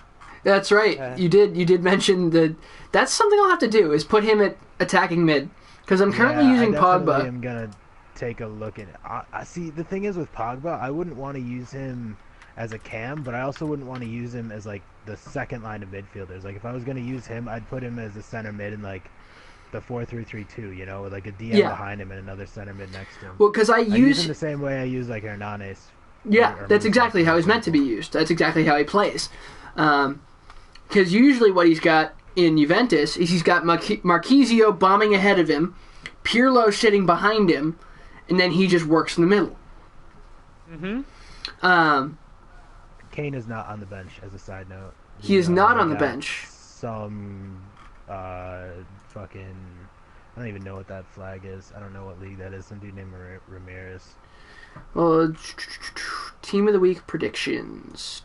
That's right. Okay. You did mention that. That's something I'll have to do, is put him at attacking mid. Because I'm currently using Pogba. I'm gonna take a look at it. I see. The thing is with Pogba, I wouldn't want to use him as a cam, but I also wouldn't want to use him as like the second line of midfielders. Like if I was gonna use him, I'd put him as a center mid in like the 4-3-3-2. You know, with like a DM Yeah. behind him and another center mid next to him. Well, because I I use use... him the same way I use like Hernanes. Yeah, or that's Musa, exactly how for he's meant to be example. used. That's exactly how he plays. Because usually what he's got in Juventus is he's got Marquisio bombing ahead of him, Pirlo sitting behind him, and then he just works in the middle. Mm-hmm. Kane is not on the bench. As a side note, He is not on the got bench. Some fucking. I don't even know what that flag is. I don't know what league that is. Some dude named Ramirez. Well, Team of the Week predictions.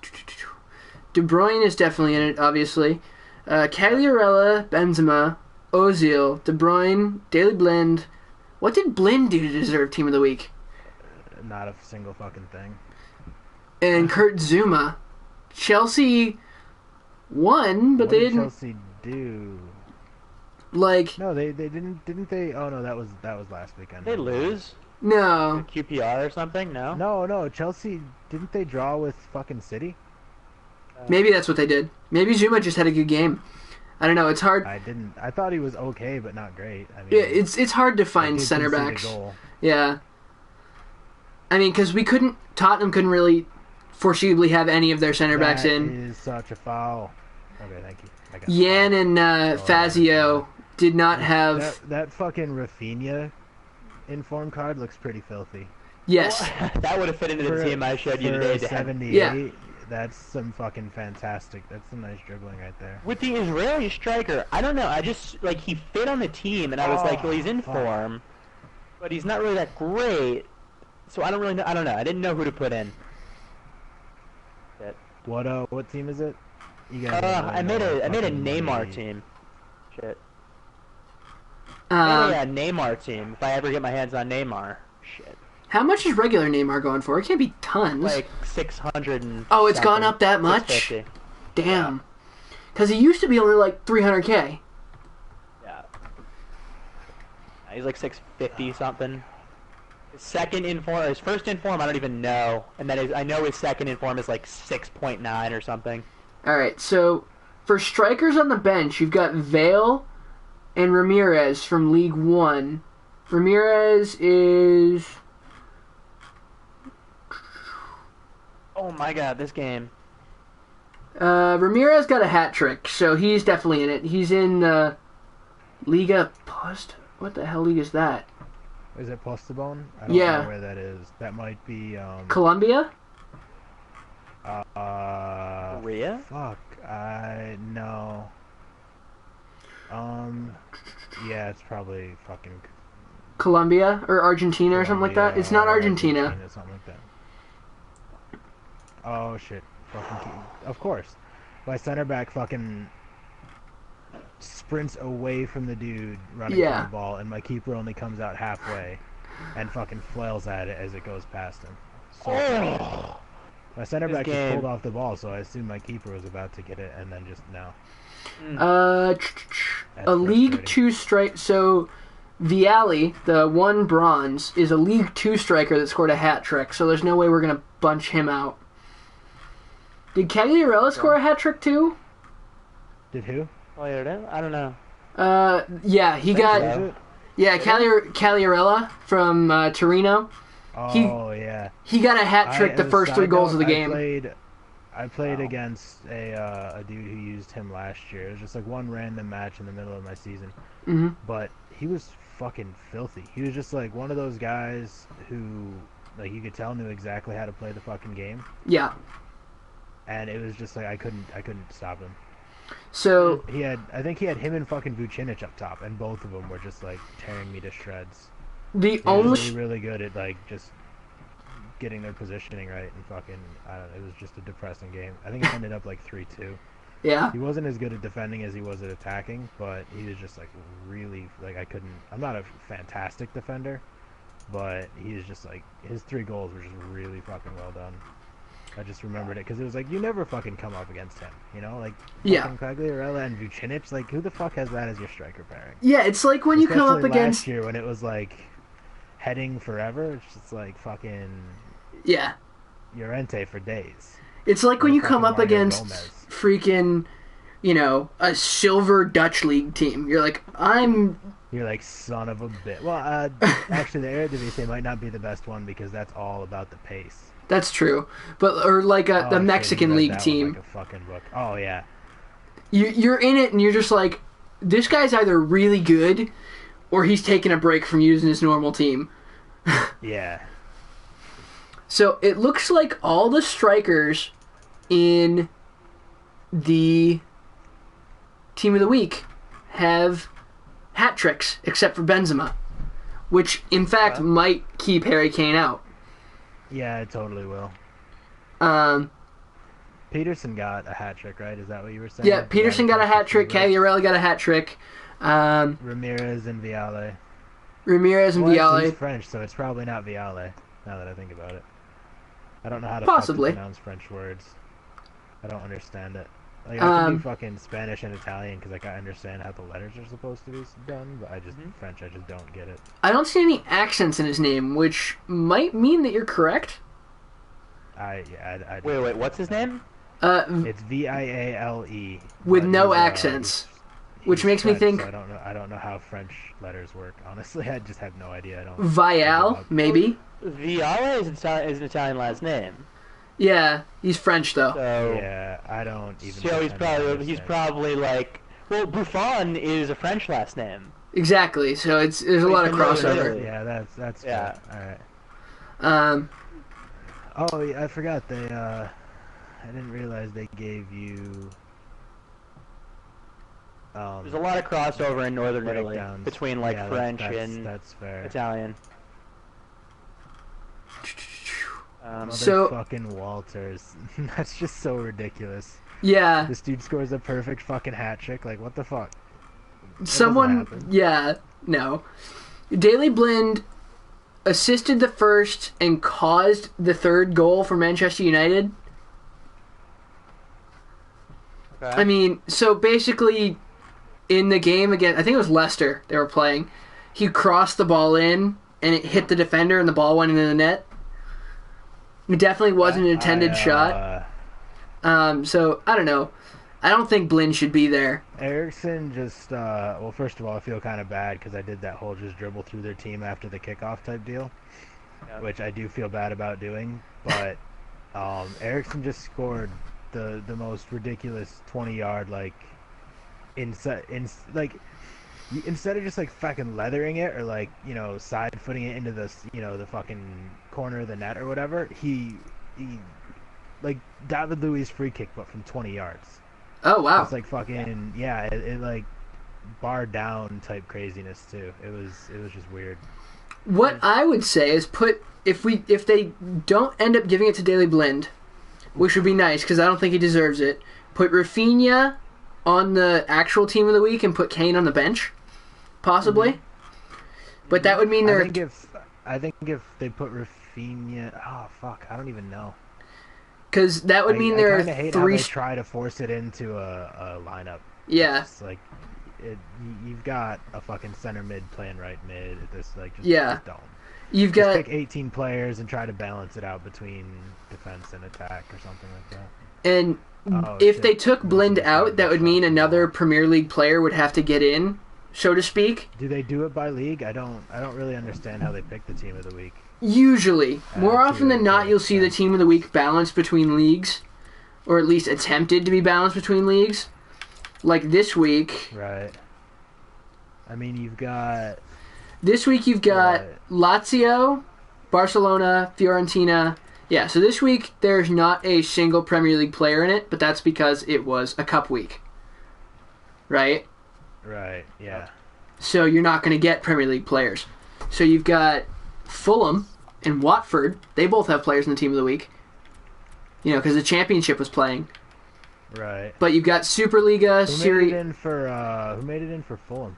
De Bruyne is definitely in it, obviously. Cagliarella, Benzema, Ozil, De Bruyne, Daily Blind. What did Blind do to deserve Team of the Week? Not a single fucking thing. and Kurt Zuma. Chelsea won, but What they did didn't Chelsea do? like. No, they didn't they? Oh no, that was last weekend. They lose? No, QPR or something? No? No, Chelsea didn't they draw with fucking City? maybe that's what they did. Maybe Zuma just had a good game. I don't know. It's hard. I thought he was okay, but not great. I mean, Yeah, it's hard to they find did center concede a backs. goal. Yeah. I mean, because Tottenham couldn't really foreseeably have any of their center backs in. That is such a foul. Okay, thank you. I got Yan the and Fazio did not foul. have. That fucking Rafinha inform card looks pretty filthy. Yes. That would have fit into the team I showed you for today, Dan. 78, Yeah. that's some fucking fantastic. That's some nice dribbling right there. With the Israeli striker, I don't know. I just, like, he fit on the team, and I was like, well, he's in fuck. form, but he's not really that great. So I don't really know. I don't know. I didn't know who to put in. What team is it? You guys don't really I made know a fucking Neymar money. team. Shit. Um, Yeah, Neymar team. If I ever get my hands on Neymar. Shit. How much is regular Neymar going for? It can't be tons. Like 600 and. Oh, it's gone something. up that much? 650. Damn. Because he used to be only like 300K. Yeah. He's like 650 something. His second inform, his first inform, I don't even know, and then I know his second inform is like 6.9 or something. All right, so for strikers on the bench, you've got Vale and Ramirez from League One. Ramirez is Oh my god, this game. Ramirez got a hat trick, so he's definitely in it. He's in Liga Post. What the hell league is that? Is it Postobon? I don't Yeah. know where that is. That might be Colombia? Korea? fuck. No. Yeah, it's probably fucking Colombia or Argentina or something like that? It's not Colombia, Argentina. something like that. Oh shit. Of course. My center back fucking sprints away from the dude running Yeah. for the ball, and my keeper only comes out halfway and fucking flails at it as it goes past him. So my center This back just game. pulled off the ball, so I assumed my keeper was about to get it, and then just no. A That's League frustrating. 2 strike. So Vialli, the one bronze, is a League 2 striker that scored a hat trick. So there's no way we're gonna bunch him out. Did Cagliarella score a hat trick too? Did who? I don't know. Yeah, he got. Was it? Yeah, Cagliarella from Torino. Oh yeah. He got a hat trick the as a first 3 side goals of note, the game. I played Wow. against a dude who used him last year. It was just like one random match in the middle of my season, hmm but he was fucking filthy. He was just like one of those guys who, like, you could tell knew exactly how to play the fucking game, Yeah. and it was just like I couldn't stop him. So I think he had him and fucking Vucinic up top, and both of them were just like tearing me to shreds. the He only was really good at like just getting their positioning right, and fucking I don't know, it was just a depressing game. I think it ended up like 3-2. yeah. He wasn't as good at defending as he was at attacking, but he was just like really like I'm not a fantastic defender, but he is just like his 3 goals were just really fucking well done. I just remembered it because it was like you never fucking come up against him, you know, like Yeah. fucking Cagliarella and Vucinic, like who the fuck has that as your striker pairing? Yeah, it's like when you come up Especially against. last year when it was like heading forever, it's just like fucking Yeah. Llorente for days. It's like when Or you come fucking up Mario against Gomez. freaking, a silver Dutch league team. You're like, You're like, son of a bitch. Well, actually, the Eredivisie might not be the best one because that's all about the pace. that's true. But, or like Oh, the shit, Mexican you read league that one team. like a fucking book. Oh, yeah. You're in it and you're just like, this guy's either really good or he's taking a break from using his normal team. Yeah. So it looks like all the strikers in the team of the week have hat tricks, except for Benzema, which in fact might keep Harry Kane out. Yeah, it totally will. Um, Peterson got a hat trick, right? Is that what you were saying? yeah, Peterson got a hat trick. Cagliarella got a hat trick. Ramirez and Viale. Ramirez and Well, actually, Viale. he's French, so it's probably not Viale, now that I think about it. I don't know how to Possibly. fucking pronounce French words. I don't understand it. Like, I can do fucking Spanish and Italian because, like, I understand how the letters are supposed to be done, but French, I just don't get it. I don't see any accents in his name, which might mean that you're correct. Wait, what's his name? It's Viale. With no accents, which makes French, me think. So I don't know how French letters work. Honestly, I just have no idea. Vial, maybe. Viale is an Italian last name. Yeah, he's French though. So yeah, I don't even. So he's probably like, well, Buffon is a French last name. Exactly. So there's a lot of crossover. Yeah, that's yeah. Cool. All right. Oh, yeah, I forgot they. I didn't realize they gave you. There's a lot of crossover in northern Italy between like French and that's fair. Italian. So fucking Walters, that's just so ridiculous. Yeah. This dude scores a perfect fucking hat trick. Like, what the fuck? No. Daley Blind assisted the first and caused the third goal for Manchester United. Okay. I mean, so basically, in the game again, I think it was Leicester they were playing. He crossed the ball in and it hit the defender and the ball went into the net. It definitely wasn't an intended shot. So, I don't know. I don't think Blind should be there. Eriksson just, well, first of all, I feel kind of bad because I did that whole just dribble through their team after the kickoff type deal, which I do feel bad about doing. But Eriksson just scored the most ridiculous 20-yard, like, instead of just like fucking leathering it or like, you know, side footing it into the, you know, the fucking corner of the net or whatever, he like David Luiz free kick but from 20 yards. Oh wow. It's like fucking it like bar down type craziness too. It was just weird. What I would say is if they don't end up giving it to Daley Blind, which would be nice because I don't think he deserves it, put Rafinha on the actual team of the week and put Kane on the bench, possibly. Mm-hmm. But that would mean I think if they put Rafinha, oh fuck, I don't even know. Because that would mean there are hate three. How they try to force it into a lineup. Yeah. It's like you've got a fucking center mid playing right mid. Just don't. You've got pick 18 players and try to balance it out between defense and attack or something like that. And if they took Blind out, that would mean another Premier League player would have to get in, so to speak. Do they do it by league? I don't really understand how they pick the team of the week. Usually. More often than not, you'll see the team of the week balanced between leagues, or at least attempted to be balanced between leagues. Like this week. Right. I mean, you've got... This week you've got Lazio, Barcelona, Fiorentina. Yeah, so this week there's not a single Premier League player in it, but that's because it was a cup week. Right? Right, yeah. So you're not going to get Premier League players. So you've got Fulham and Watford. They both have players in the team of the week. You know, because the championship was playing. Right. But you've got Superliga, Who made it in for Fulham?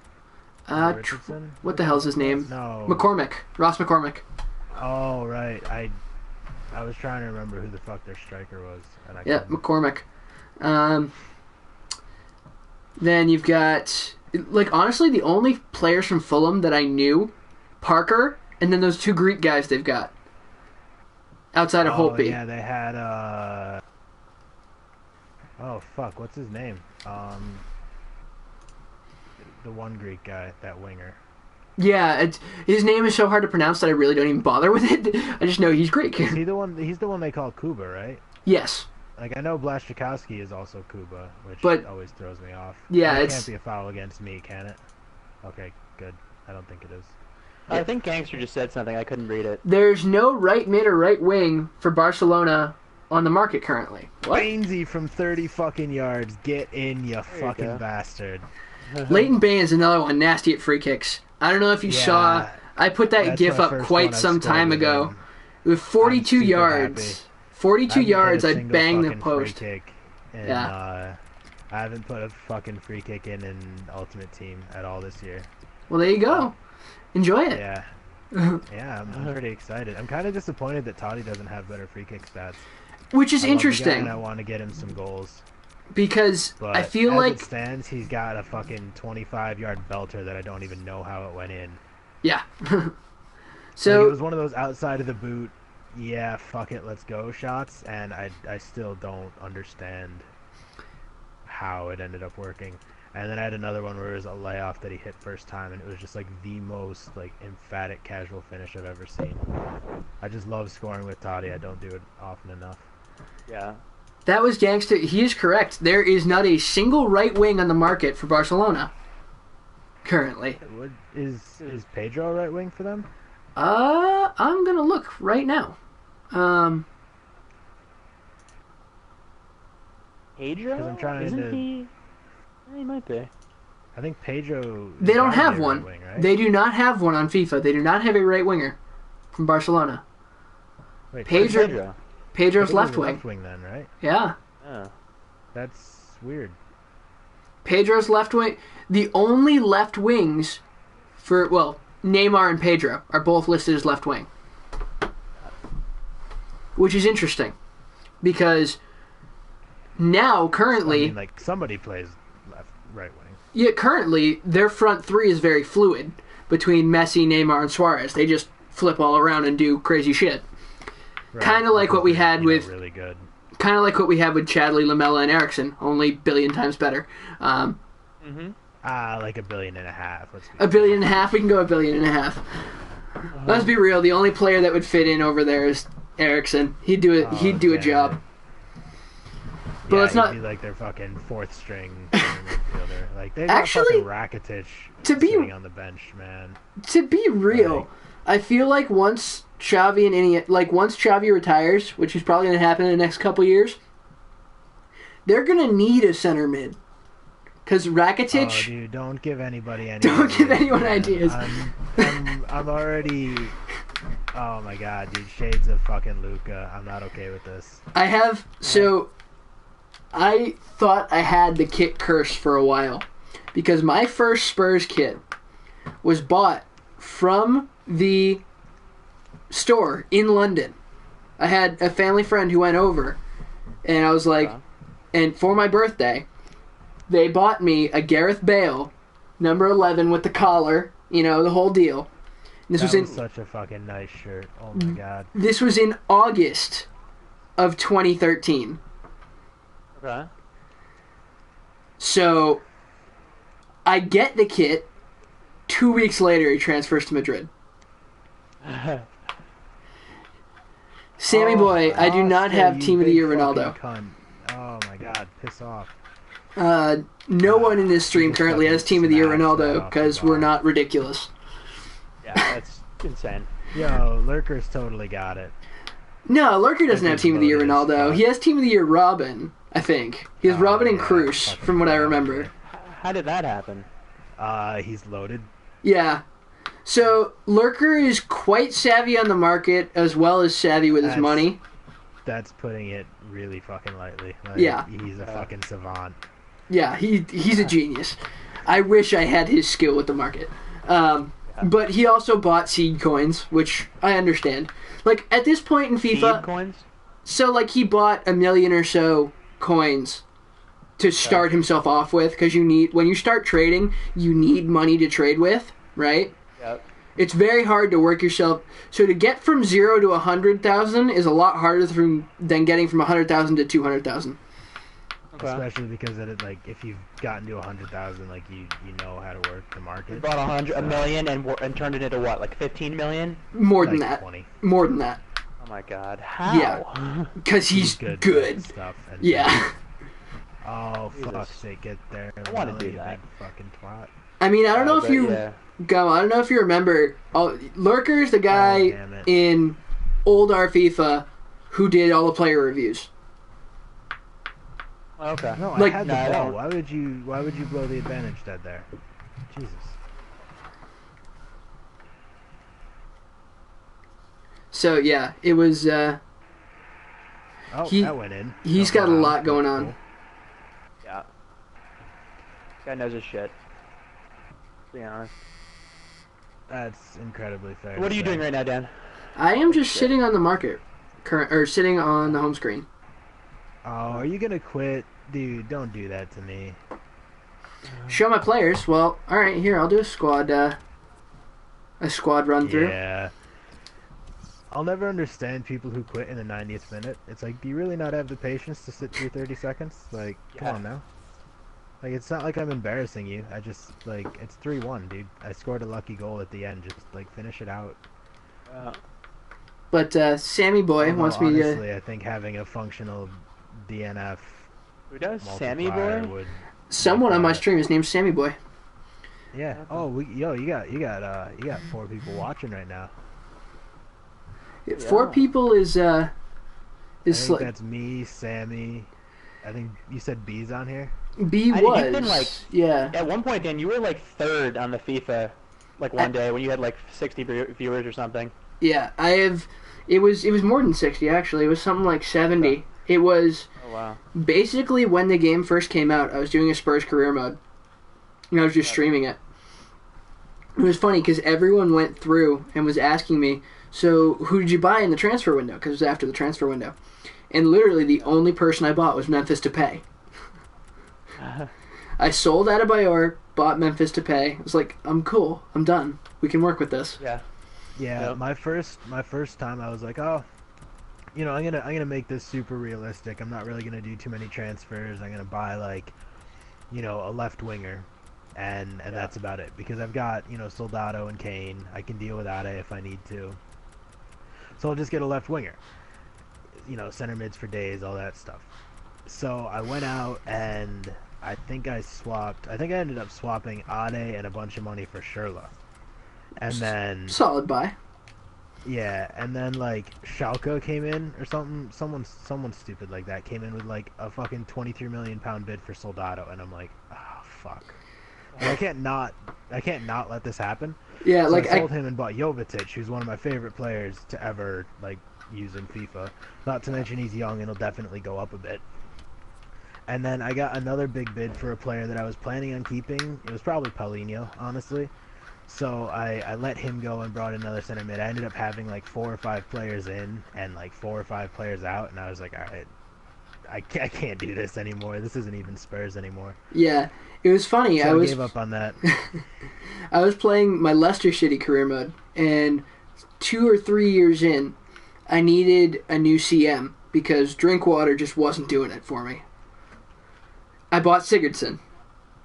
Richardson? What the hell's his name? No. McCormick. Ross McCormick. Oh, right. I was trying to remember who the fuck their striker was. And McCormick. Then you've got, like, honestly, the only players from Fulham that I knew, Parker, and then those two Greek guys they've got. Outside of Holtby. Yeah, they had, oh, fuck, what's his name? The one Greek guy, that winger. Yeah, his name is so hard to pronounce that I really don't even bother with it. I just know he's Greek. Is he the one? He's the one they call Kuba, right? Yes. Like, I know Blaszczykowski is also Kuba, which always throws me off. Yeah, it can't be a foul against me, can it? Okay, good. I don't think it is. I think Gangster just said something. I couldn't read it. There's no right mid or right wing for Barcelona on the market currently. What? Bainesy from 30 fucking yards. Get in, you fucking bastard. Leighton Baines, another one, nasty at free kicks. I don't know if you saw. I put that GIF up quite some time ago. With 42 yards. Happy. 42 yards, I banged the post. Free kick I haven't put a fucking free kick in Ultimate Team at all this year. Well, there you go. Enjoy it. Yeah. Yeah, I'm pretty excited. I'm kind of disappointed that Toddy doesn't have better free kick stats. Which is I love the guy interesting and I want to get him some goals. because But I feel as like it stands, he's got a fucking 25-yard belter that I don't even know how it went in. yeah. So So it was one of those outside of the boot, yeah, fuck it, let's go shots, and I still don't understand how it ended up working. And then I had another one where it was a layoff that he hit first time, and it was just like the most like emphatic casual finish I've ever seen. I just love scoring with Toddy. I don't do it often enough. Yeah. that was gangster. He is correct. There is not a single right wing on the market for Barcelona currently. What is Pedro a right wing for them? I'm gonna look right now. Pedro? 'Cause I'm trying Isn't to- he? He might be. I think Pedro. They don't gotta be have a one. right wing, right? They do not have one on FIFA. They do not have a right winger from Barcelona. Wait, Pedro's Pedro's left a wing. Left wing then, right? Yeah. Oh. That's weird. Pedro's left wing. The only left wings for, well, Neymar and Pedro are both listed as left wing. Which is interesting. Because now, currently, I mean, like somebody plays right wing. yeah, currently, their front three is very fluid between Messi, Neymar, and Suarez. They just flip all around and do crazy shit. Right, Kinda like what we because they're, had with- really good. Kind of like what we had with Chadley, Lamella, and Eriksson, only billion times better. Mm-hmm. Like $1.5 billion. $1.5 billion, we can go $1.5 billion. Let's be real, the only player that would fit in over there is Eriksson. He'd do it. He'd do a job. But Yeah, let's not. he'd be like their fucking fourth string midfielder. Like they got Actually, fucking Rakitic to be- sitting on the bench, man. To be real, Right. I feel like once Xavi once Xavi retires, which is probably going to happen in the next couple years, they're going to need a center mid. Because Rakitic... Oh, dude, don't give anybody any. Don't give ideas, anyone man. ideas. I'm already. Oh my god, dude! Shades of fucking Luca. I'm not okay with this. I thought I had the kit curse for a while. Because my first Spurs kit was bought from the store in London. I had a family friend who went over, and I was like, and for my birthday, they bought me a Gareth Bale, number 11 with the collar, the whole deal. This That was was such a fucking nice shirt. Oh my god. This was in August of 2013. Okay. So I get the kit. 2 weeks later, he transfers to Madrid. Sammy boy, I do not Oscar, have you Team of the big Year Ronaldo. fucking cunt. Oh my god, piss off. No one in this stream Just currently has fucking Team of the Year smash that Ronaldo off because the we're bar. not ridiculous. Yeah, that's insane. Yo, Lurker's totally got it. No, Lurker doesn't have Lurker's Team of the Year loaded as Ronaldo. fuck. He has Team of the Year Robin, I think. He has Oh, Robin and yeah, Cruz, fucking from what I Robin. remember. How did that happen? He's loaded. Yeah. So, Lurker is quite savvy on the market, as well as savvy with his That's- money. That's putting it really fucking lightly. Like, Yeah. He's a fucking savant. Yeah, he's a genius. I wish I had his skill with the market. But he also bought seed coins, which I understand. Like, at this point in FIFA... Seed coins? So, like, he bought 1 million or so coins to start himself off with, because when you start trading, you need money to trade with, right? Yep. It's very hard to work yourself. So to get from 0 to 100,000 is a lot harder than getting from 100,000 to 200,000. Okay. Especially because if you've gotten to 100,000, like you know how to work the market. He bought a million and turned it into what, like 15 million? More than Like that. 20. More than that. Oh my god. How? Yeah. Because he's good. at stuff. And Yeah. Oh, Jesus. fuck's sake, get there. I wanna Really, do you that. big fucking twat. I mean, I don't know if But you... yeah. Go, I don't know if you remember. Lurker's the guy damn it. in old R FIFA who did all the player reviews. Okay. No, Like- I had the No, I ball. don't. Why would you blow the advantage dead there? Jesus. So, yeah, it was... Oh, He- that went in. he's got a wow, lot going that's on. cool. Yeah. Guy knows his shit. To be honest. That's incredibly fair. What are you doing right now, Dan? I am just sitting on the market, sitting on the home screen. Oh, are you gonna quit, dude? Don't do that to me. Show my players. Well, all right, here I'll do a squad run through. Yeah. I'll never understand people who quit in the 90th minute. It's like, do you really not have the patience to sit through 30 seconds? Like, come on now. Like, it's not like I'm embarrassing you. I just, like, it's 3-1, dude. I scored a lucky goal at the end. Just, like, finish it out. But Sammy Boy wants me to... Honestly, I think having a functional DNF... Who does? Sammy Boy? Would Someone on my stream, his name's Sammy Boy. Yeah. Oh, you got 4 people watching right now. 4 people is I think like... that's me, Sammy. I think you said B's on here. B was. You've been like, yeah. At one point, Dan, you were like 3rd on the FIFA, like one day when you had like 60 viewers or something. Yeah, I have. It was more than 60 actually. It was something like 70. It was. Oh wow. Basically when the game first came out, I was doing a Spurs career mode, and I was just streaming it. It was funny because everyone went through and was asking me, "So who did you buy in the transfer window?" Because it was after the transfer window, and literally the only person I bought was Memphis Depay. I sold Adebayor, bought Memphis Depay. I was like, I'm cool. I'm done. We can work with this. Yeah. Yeah, Yep. my first time I was like, oh, you know, I'm gonna make this super realistic. I'm not really gonna do too many transfers. I'm gonna buy like, you know, a left winger, and that's about it. Because I've got, you know, Soldado and Kane. I can deal with Ade if I need to. So I'll just get a left winger. You know, center mids for days, all that stuff. So I went out and I think I ended up swapping Ade and a bunch of money for Schürrle. And then Solid buy. yeah, and then like Schalke came in or something. Someone stupid like that came in with like a fucking 23 million pound bid for Soldado, and I'm like, oh fuck. Like, I can't not let this happen. Yeah, So like I sold him and bought Jovetic, who's one of my favorite players to ever like use in FIFA. Not to mention he's young and he'll definitely go up a bit. And then I got another big bid for a player that I was planning on keeping. It was probably Paulinho, honestly. So I let him go and brought another center mid. I ended up having like 4 or 5 players in and like 4 or 5 players out, and I was like, all right, I can't do this anymore. This isn't even Spurs anymore. Yeah, it was funny. So I gave up on that. I was playing my Leicester City career mode, and 2 or 3 years in, I needed a new CM because Drinkwater just wasn't doing it for me. I bought Sigurdsson.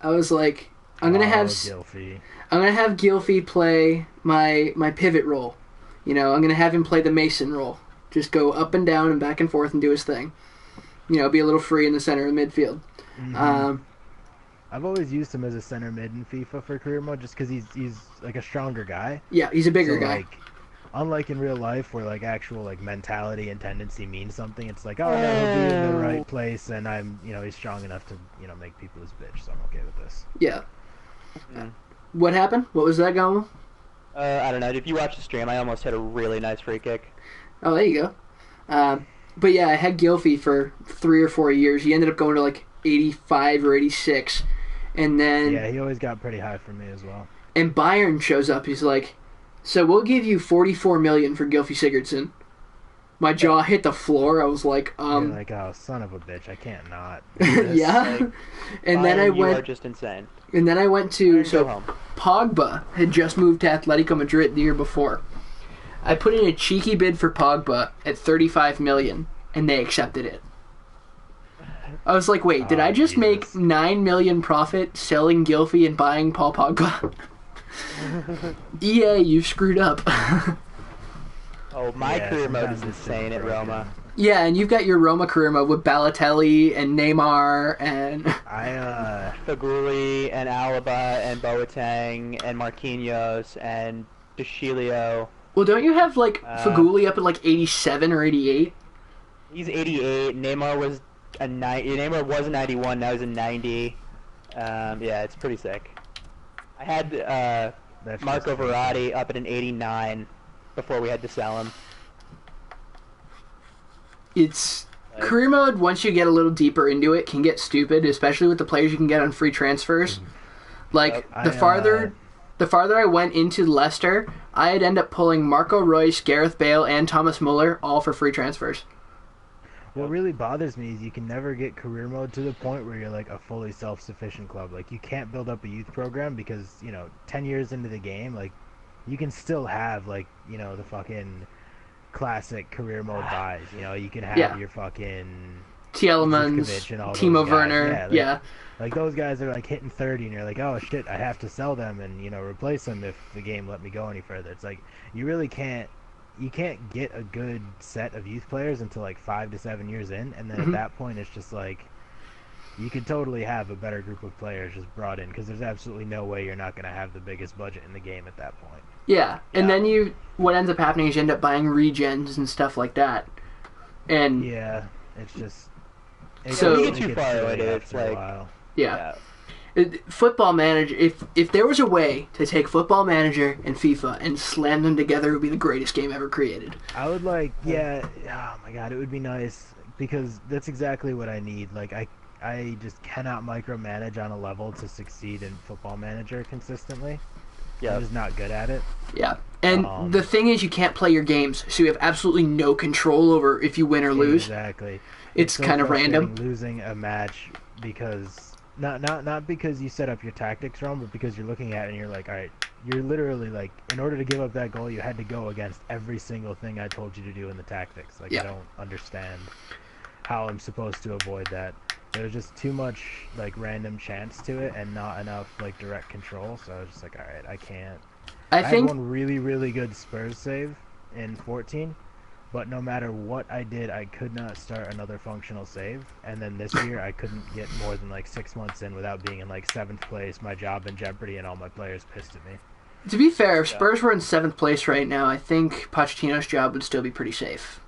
I was like, I'm gonna have Gylfi play my pivot role. You know, I'm gonna have him play the Mason role. Just go up and down and back and forth and do his thing. You know, be a little free in the center of midfield. Mm-hmm. I've always used him as a center mid in FIFA for career mode, just because he's like a stronger guy. Yeah, he's a bigger guy. Like, unlike in real life, where like actual like mentality and tendency means something, it's like, oh no, he'll be in the right place, and he's strong enough to make people his bitch, so I'm okay with this. Yeah. What happened? What was that, Gomo? I don't know. If you watch the stream, I almost hit a really nice free kick. Oh, there you go. But yeah, I had Gylfi for 3 or 4 years. He ended up going to like 85 or 86, and then yeah, he always got pretty high for me as well. And Bayern shows up. He's like, so we'll give you 44 million for Gylfi Sigurdsson. My jaw hit the floor. I was like, You're like, oh, son of a bitch, I can't not. Yeah. Like, and then you are just insane. And then I went to Go home. Pogba had just moved to Atletico Madrid the year before. I put in a cheeky bid for Pogba at 35 million, and they accepted it. I was like, wait, did I just make 9 million profit selling Gylfi and buying Paul Pogba? EA, you screwed up. Oh, my career mode is insane at Roma. Yeah, and you've got your Roma career mode with Balotelli and Neymar and Faguli and Alaba and Boateng and Marquinhos and De Chilio. Well, don't you have like Faguli up at like 87 or 88? He's 88. Neymar was a 91. Now he's a 90. Yeah, it's pretty sick. I had Marco Verratti up at an 89 before we had to sell him. It's career mode. Once you get a little deeper into it, can get stupid, especially with the players you can get on free transfers. Like the the farther I went into Leicester, I'd end up pulling Marco Reus, Gareth Bale, and Thomas Muller all for free transfers. What really bothers me is you can never get career mode to the point where you're like a fully self-sufficient club. Like, you can't build up a youth program because, 10 years into the game, like, you can still have, like, the fucking classic career mode buys. You can have your fucking Tielemans, Zivkovic and all Timo those guys. Werner, Like, those guys are, like, hitting 30, and you're like, oh, shit, I have to sell them and, replace them if the game let me go any further. It's like, you really can't get a good set of youth players until, like, 5 to 7 years in, and then at that point, it's just, like, you could totally have a better group of players just brought in, because there's absolutely no way you're not going to have the biggest budget in the game at that point. Yeah, and then what ends up happening is you end up buying regens and stuff like that. And yeah, it's just... So you get too far away, it's like... Yeah. Football Manager, if there was a way to take Football Manager and FIFA and slam them together, it would be the greatest game ever created. I would like, oh my god, it would be nice, because that's exactly what I need. Like, I just cannot micromanage on a level to succeed in Football Manager consistently. Yeah, I'm just not good at it. Yeah, and the thing is, you can't play your games, so you have absolutely no control over if you win or lose. Exactly. It's so kind of random. Losing a match because... Not because you set up your tactics wrong, but because you're looking at it and you're like, all right, you're literally like, in order to give up that goal, you had to go against every single thing I told you to do in the tactics. Like, I don't understand how I'm supposed to avoid that. There's just too much like random chance to it and not enough like direct control. So I was just like, all right, I can't. I had one really, really good Spurs save in 14. But no matter what I did, I could not start another functional save. And then this year, I couldn't get more than like 6 months in without being in like 7th place, my job in jeopardy, and all my players pissed at me. To be fair, if Spurs were in 7th place right now, I think Pochettino's job would still be pretty safe.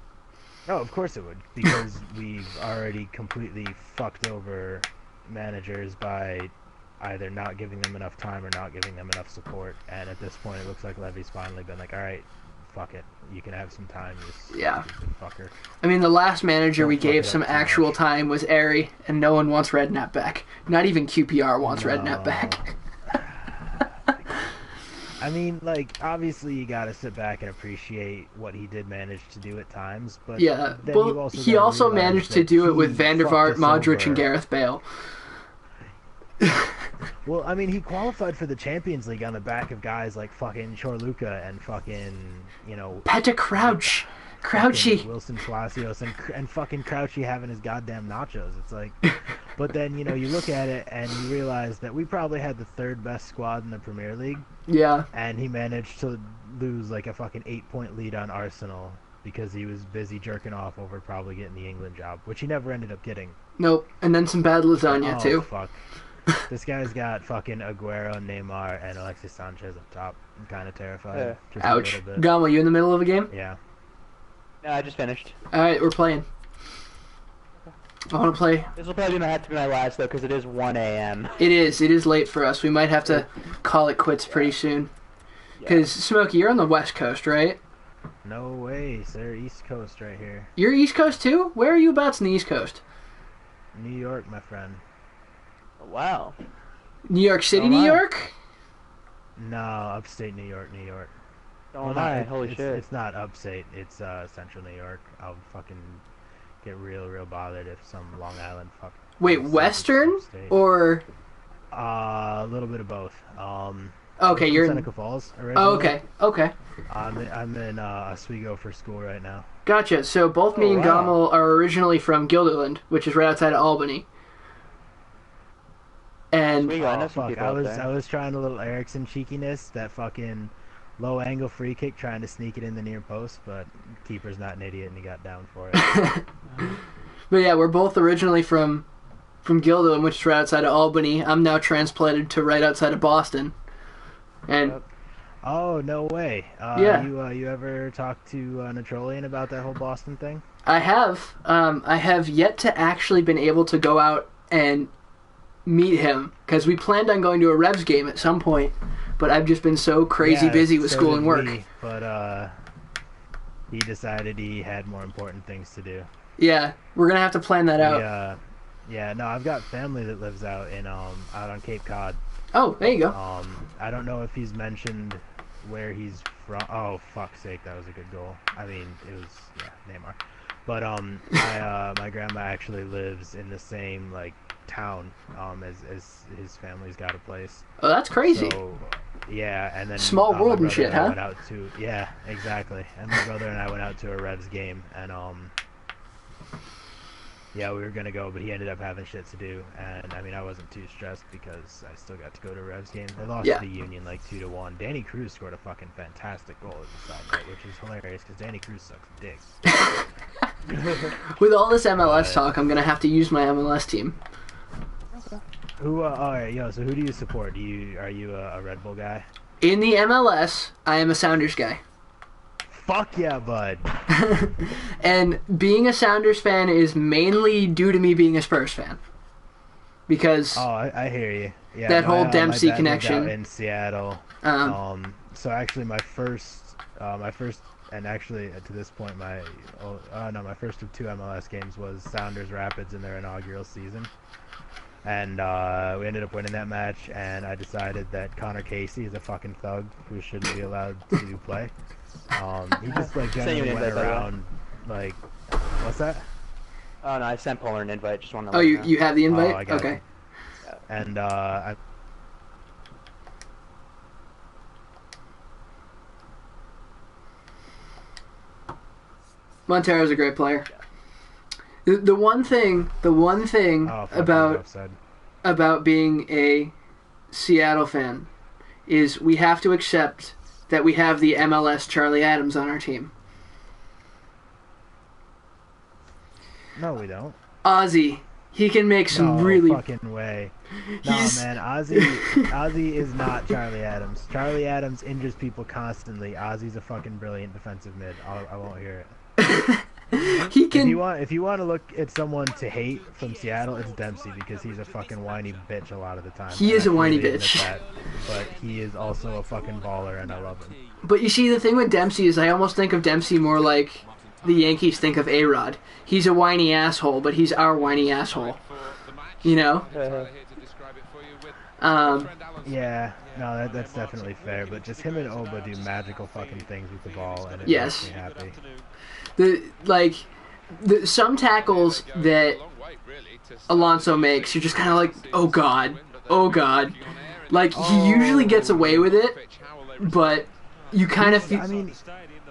Oh, of course it would, because we've already completely fucked over managers by either not giving them enough time or not giving them enough support. And at this point, it looks like Levy's finally been like, all right, fuck it. You can have some time, you stupid fucker. I mean, the last manager we gave some actual time was Airy, and no one wants Redknapp back. Not even QPR wants Redknapp back. I mean, like, obviously you gotta sit back and appreciate what he did manage to do at times, but then he also managed to do it with Van der Vaart, Modric, and Gareth Bale. Well, I mean, he qualified for the Champions League on the back of guys like fucking Chorluka and fucking, Petr Crouch. Crouchy. Wilson Palacios and fucking Crouchy having his goddamn nachos. It's like, but then, you look at it and you realize that we probably had the 3rd best squad in the Premier League. Yeah. And he managed to lose like a fucking 8-point lead on Arsenal because he was busy jerking off over probably getting the England job, which he never ended up getting. Nope. And then some bad lasagna, too. Fuck. This guy's got fucking Aguero, Neymar, and Alexis Sanchez up top. I'm kind of terrified. Yeah. Ouch. Gama, you in the middle of a game? Yeah. No, I just finished. Alright, we're playing. I want to play. This will probably have to be my last, though, because it is 1 a.m. It is. It is late for us. We might have to call it quits pretty soon. Because, Smokey, you're on the West Coast, right? No way, sir. East Coast right here. You're East Coast, too? Where are you abouts in the East Coast? New York, my friend. Wow. New York City, New York? No, upstate New York, New York. Oh my, holy shit. It's not upstate, it's central New York. I'll fucking get real bothered if some Long Island fuck. Wait, Western? Or? A little bit of both. Okay, you're in Seneca Falls originally. Oh, okay. I'm in Oswego for school right now. Gotcha. So both me and Gamal are originally from Guilderland, which is right outside of Albany. And fuck, I was trying a little Erickson cheekiness, that fucking low angle free kick, trying to sneak it in the near post, but keeper's not an idiot and he got down for it. But yeah, we're both originally from Guilderland, which is right outside of Albany. I'm now transplanted to right outside of Boston. And oh, no way. Yeah. You ever talked to Natrolian about that whole Boston thing? I have. I have yet to actually been able to go out and meet him, because we planned on going to a Revs game at some point, but I've just been so crazy busy with school and work. But he decided he had more important things to do. Yeah, we're going to have to plan that out. Yeah, no, I've got family that lives out on Cape Cod. Oh, there you go. I don't know if he's mentioned where he's from. Oh, fuck's sake, that was a good goal. I mean, it was, yeah, Neymar. But my grandma actually lives in the same like town as his family's got a place. Oh, that's crazy. So yeah, and then Small world and shit, huh? Went out to, yeah, exactly. And my brother and I went out to a Revs game, and yeah, we were gonna go, but he ended up having shit to do, and I mean, I wasn't too stressed because I still got to go to a Revs game. They lost to the Union like 2-1. Danny Cruz scored a fucking fantastic goal as a side note, which is hilarious because Danny Cruz sucks dick. With all this MLS talk, I'm gonna have to use my MLS team. Who? All right, yo. So who do you support? Are you a Red Bull guy? In the MLS, I am a Sounders guy. Fuck yeah, bud. And being a Sounders fan is mainly due to me being a Spurs fan. Because I hear you. Yeah, that whole Dempsey my dad connection lived out in Seattle. So actually, my first, and actually to this point, my first of 2 MLS games was Sounders Rapids in their inaugural season, and we ended up winning that match. And I decided that Connor Casey is a fucking thug who shouldn't be allowed to play. He just like generally went around like, what's that? Oh no, I sent Palmer an invite. Just want to. Oh, you have the invite? I got okay. It. And Montero's a great player. The one thing about being a Seattle fan is we have to accept that we have the MLS Charlie Adams on our team. No, we don't. Ozzy, he can make some really fucking way. No, man, Ozzy is not Charlie Adams. Charlie Adams injures people constantly. Ozzy's a fucking brilliant defensive mid. I won't hear it. He can. If you want to look at someone to hate from Seattle, it's Dempsey because he's a fucking whiny bitch a lot of the time. He is a whiny bitch. But he is also a fucking baller, and I love him. But you see, the thing with Dempsey is I almost think of Dempsey more like the Yankees think of A-Rod. He's a whiny asshole, but he's our whiny asshole. You know? Yeah, no, that's definitely fair. But just him and Oba do magical fucking things with the ball, and it yes. makes me happy. Some tackles that Alonso makes, you're just kind of like, oh god. Like, he usually gets away with it, but you kind of feel... I mean,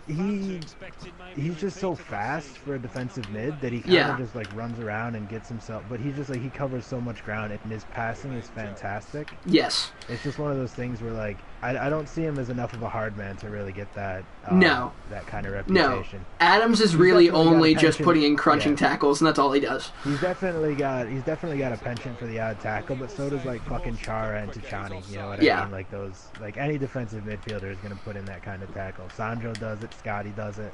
he's just so fast for a defensive mid that he kind of just like runs around and gets himself, but he's just like, he covers so much ground and his passing is fantastic. Yes. It's just one of those things where like I don't see him as enough of a hard man to really get that that kind of reputation. No. Adams is really only just putting in crunching tackles, and that's all he does. He's definitely got a penchant for the odd tackle, but so does like fucking Chara and Tachani, you know what I mean? Like those, like any defensive midfielder is going to put in that kind of tackle. Sandro does it, Scotty does it.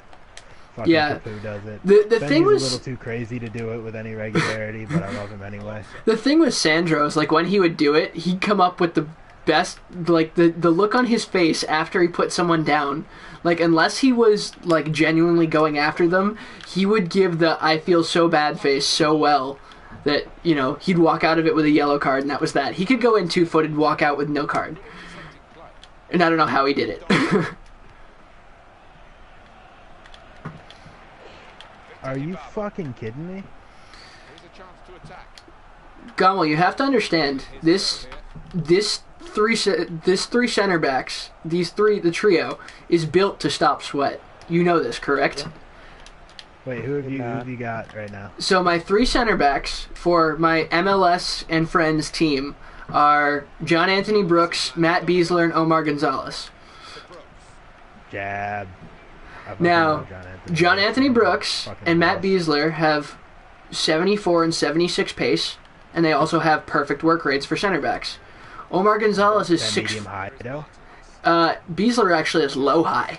Fucking Capu does it. The thing was a little too crazy to do it with any regularity, but I love him anyway. The thing with Sandro is like when he would do it, he'd come up with the best, like the look on his face after he put someone down. Like unless he was like genuinely going after them, he would give the I feel so bad face so well that, you know, he'd walk out of it with a yellow card and that was that. He could go in 2-footed, walk out with no card. And I don't know how he did it. Are you fucking kidding me? Gummel, you have to understand this three center backs, the trio is built to stop sweat. You know this, correct? Wait, who have you got right now? So my 3 center backs for my MLS and Friends team are John Anthony Brooks, Matt Beasler, and Omar Gonzalez. Jab. Now, John Anthony Brooks and Matt Beasler have 74 and 76 pace, and they also have perfect work rates for center backs. Omar Gonzalez is medium high, though? Beasler actually is low high.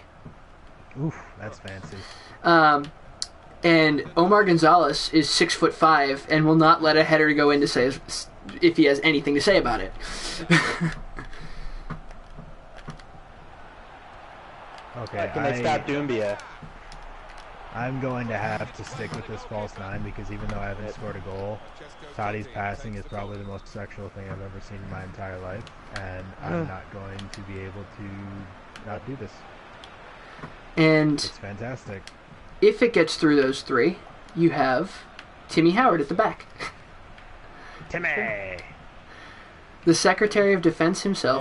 Oof, that's fancy. And Omar Gonzalez is 6'5" and will not let a header go in to say if he has anything to say about it. Okay. Can they stop Doumbia? I'm going to have to stick with this false 9 because even though I haven't scored a goal, Tadi's passing is probably the most sexual thing I've ever seen in my entire life, and I'm not going to be able to not do this. And it's fantastic. If it gets through those 3, you have Timmy Howard at the back. Timmy! The Secretary of Defense himself.